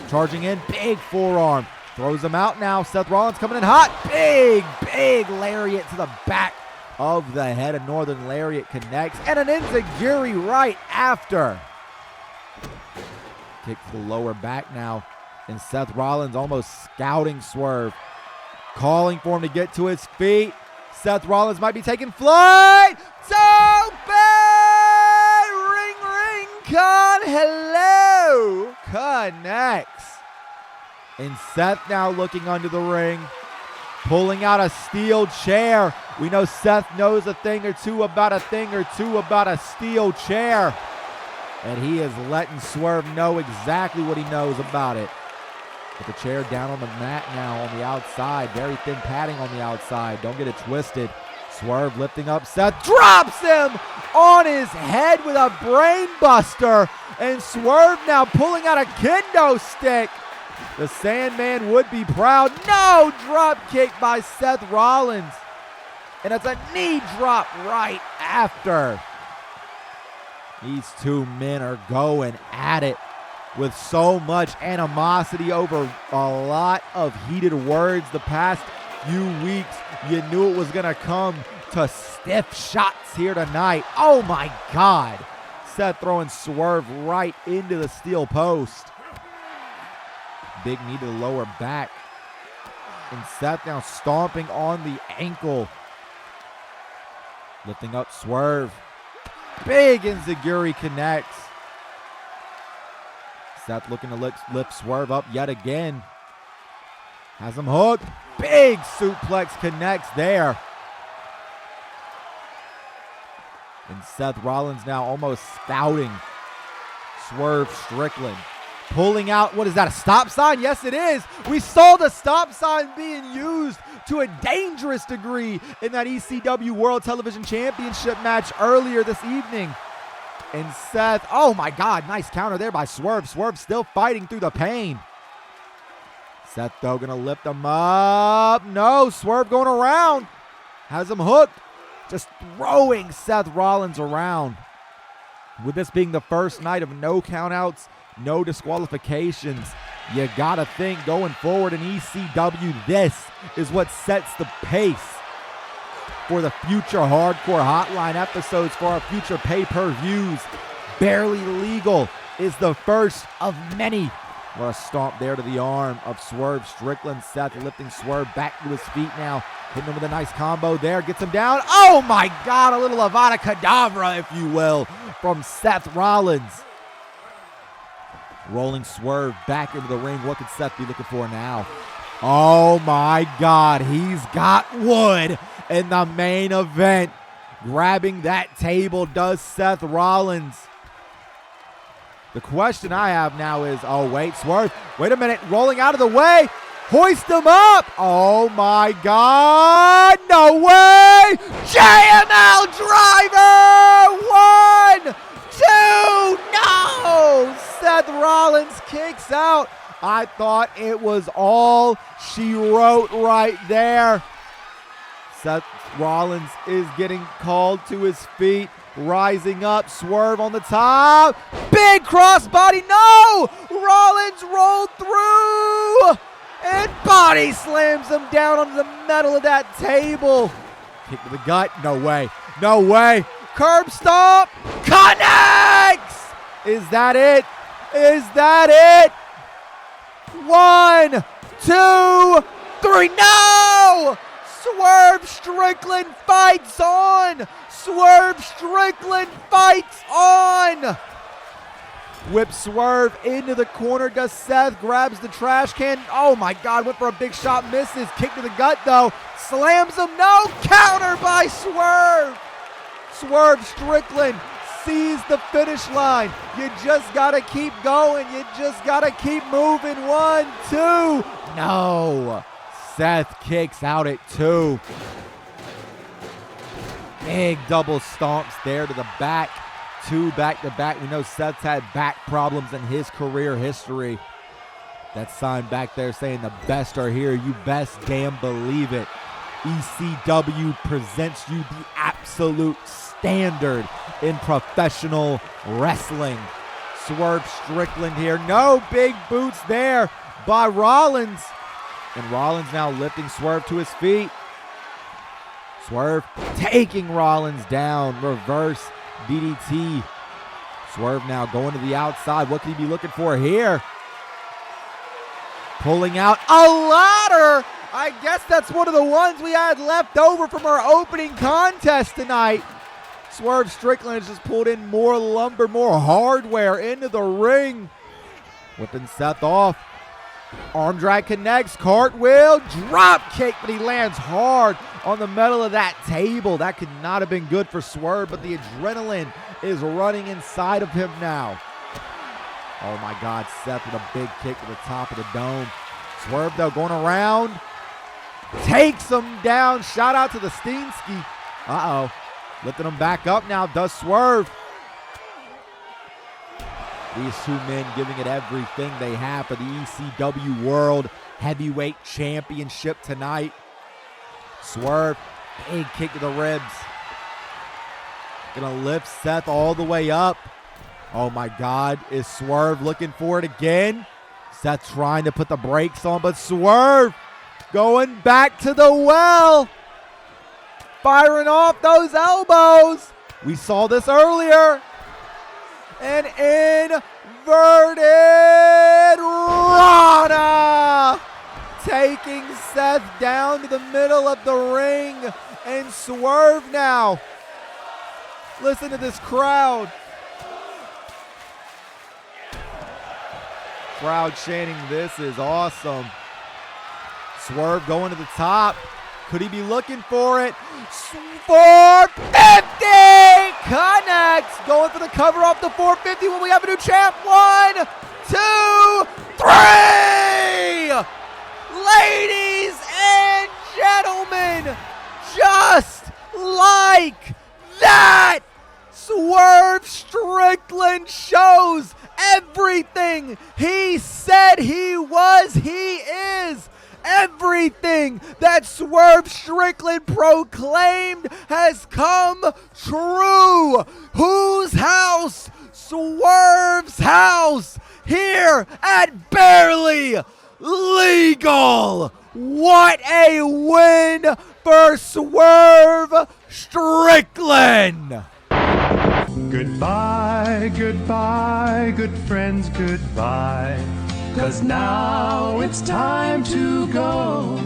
Charging in, big forearm. Throws him out now. Seth Rollins coming in hot. Big, big lariat to the back of the head. A northern lariat connects. And an enziguri right after. Kick to the lower back now. And Seth Rollins almost scouting Swerve. Calling for him to get to his feet. Seth Rollins might be taking flight. Tope! Ring, ring, con. Hello. Connects. And Seth now looking under the ring. Pulling out a steel chair. We know Seth knows a thing or two about a steel chair. And he is letting Swerve know exactly what he knows about it. With the chair down on the mat now on the outside. Very thin padding on the outside. Don't get it twisted. Swerve lifting up Seth. Drops him on his head with a brain buster. And Swerve now pulling out a kendo stick. The Sandman would be proud. No! Drop kick by Seth Rollins. And it's a knee drop right after. These two men are going at it with so much animosity over a lot of heated words the past few weeks. You knew it was going to come to stiff shots here tonight. Oh my God. Seth throwing Swerve right into the steel post. Big knee to the lower back. And Seth now stomping on the ankle. Lifting up Swerve. Big enziguri connects. Seth looking to lift Swerve up yet again. Has him hooked. Big suplex connects there. And Seth Rollins now almost spouting Swerve Strickland. Pulling out, what is that, a stop sign? Yes, it is. We saw the stop sign being used to a dangerous degree in that ECW World Television Championship match earlier this evening. And Seth, oh my God, nice counter there by Swerve. Swerve still fighting through the pain. Seth, though, gonna lift him up. No, Swerve going around. Has him hooked. Just throwing Seth Rollins around. With this being the first night of no countouts, no disqualifications, you gotta think going forward in ECW, this is what sets the pace for the future Hardcore Hotline episodes, for our future pay-per-views. Barely Legal is the first of many. What a stomp there to the arm of Swerve Strickland. Seth lifting Swerve back to his feet now. Hitting him with a nice combo there. Gets him down. Oh my God, a little Avada Kedavra, if you will, from Seth Rollins. Rolling Swerve back into the ring. What could Seth be looking for now? Oh my God, he's got wood in the main event. Grabbing that table does Seth Rollins. The question I have now is, oh wait, Swerve, wait a minute, rolling out of the way. Hoist him up. Oh my God, no way. JML driver. 1, 2, no. Seth Rollins kicks out. I thought it was all she wrote right there. Seth Rollins is getting called to his feet. Rising up, Swerve on the top. Big crossbody, no! Rollins rolled through! And body slams him down onto the metal of that table. Kick to the gut, no way, no way. Curb stomp, connects! Is that it? Is that it? 1, 2, 3, no! Swerve Strickland fights on! Swerve Strickland fights on! Whips Swerve into the corner. Does Seth, grabs the trash can. Oh my God, went for a big shot, misses. Kick to the gut though. Slams him, no! Counter by Swerve! Swerve Strickland sees the finish line. You just gotta keep going. You just gotta keep moving. 1, 2. No. Seth kicks out at 2. Big double stomps there to the back. 2 back-to-back. We know Seth's had back problems in his career history. That sign back there saying the best are here. You best damn believe it. ECW presents you the absolute standard in professional wrestling. Swerve Strickland here. No big boots there by Rollins. And Rollins now lifting Swerve to his feet. Swerve taking Rollins down. Reverse DDT. Swerve now going to the outside. What could he be looking for here? Pulling out a ladder. I guess that's one of the ones we had left over from our opening contest tonight. Swerve Strickland has just pulled in more lumber, more hardware into the ring. Whipping Seth off. Arm drag connects, cartwheel, drop kick, but he lands hard on the metal of that table. That could not have been good for Swerve, but the adrenaline is running inside of him now. Oh my God, Seth with a big kick to the top of the dome. Swerve though going around. Takes him down. Shout out to the Steensky. Uh-oh. Lifting him back up now, does Swerve. These two men giving it everything they have for the ECW World Heavyweight Championship tonight. Swerve, big kick to the ribs. Gonna lift Seth all the way up. Oh my God, is Swerve looking for it again? Seth trying to put the brakes on, but Swerve going back to the well. Firing off those elbows. We saw this earlier. An inverted Rana. Taking Seth down to the middle of the ring. And Swerve now. Listen to this crowd. Crowd chanting, "This is awesome." Swerve going to the top. Could he be looking for it? 450 connects. Going for the cover off the 450 when we have a new champ. 1, 2, 3. Ladies and gentlemen, just like that, Swerve Strickland shows everything he said he was, he is. Everything that Swerve Strickland proclaimed has come true. Whose house? Swerve's house here at Barely Legal. What a win for Swerve Strickland. Goodbye, goodbye, good friends, goodbye. 'Cause now it's time to go.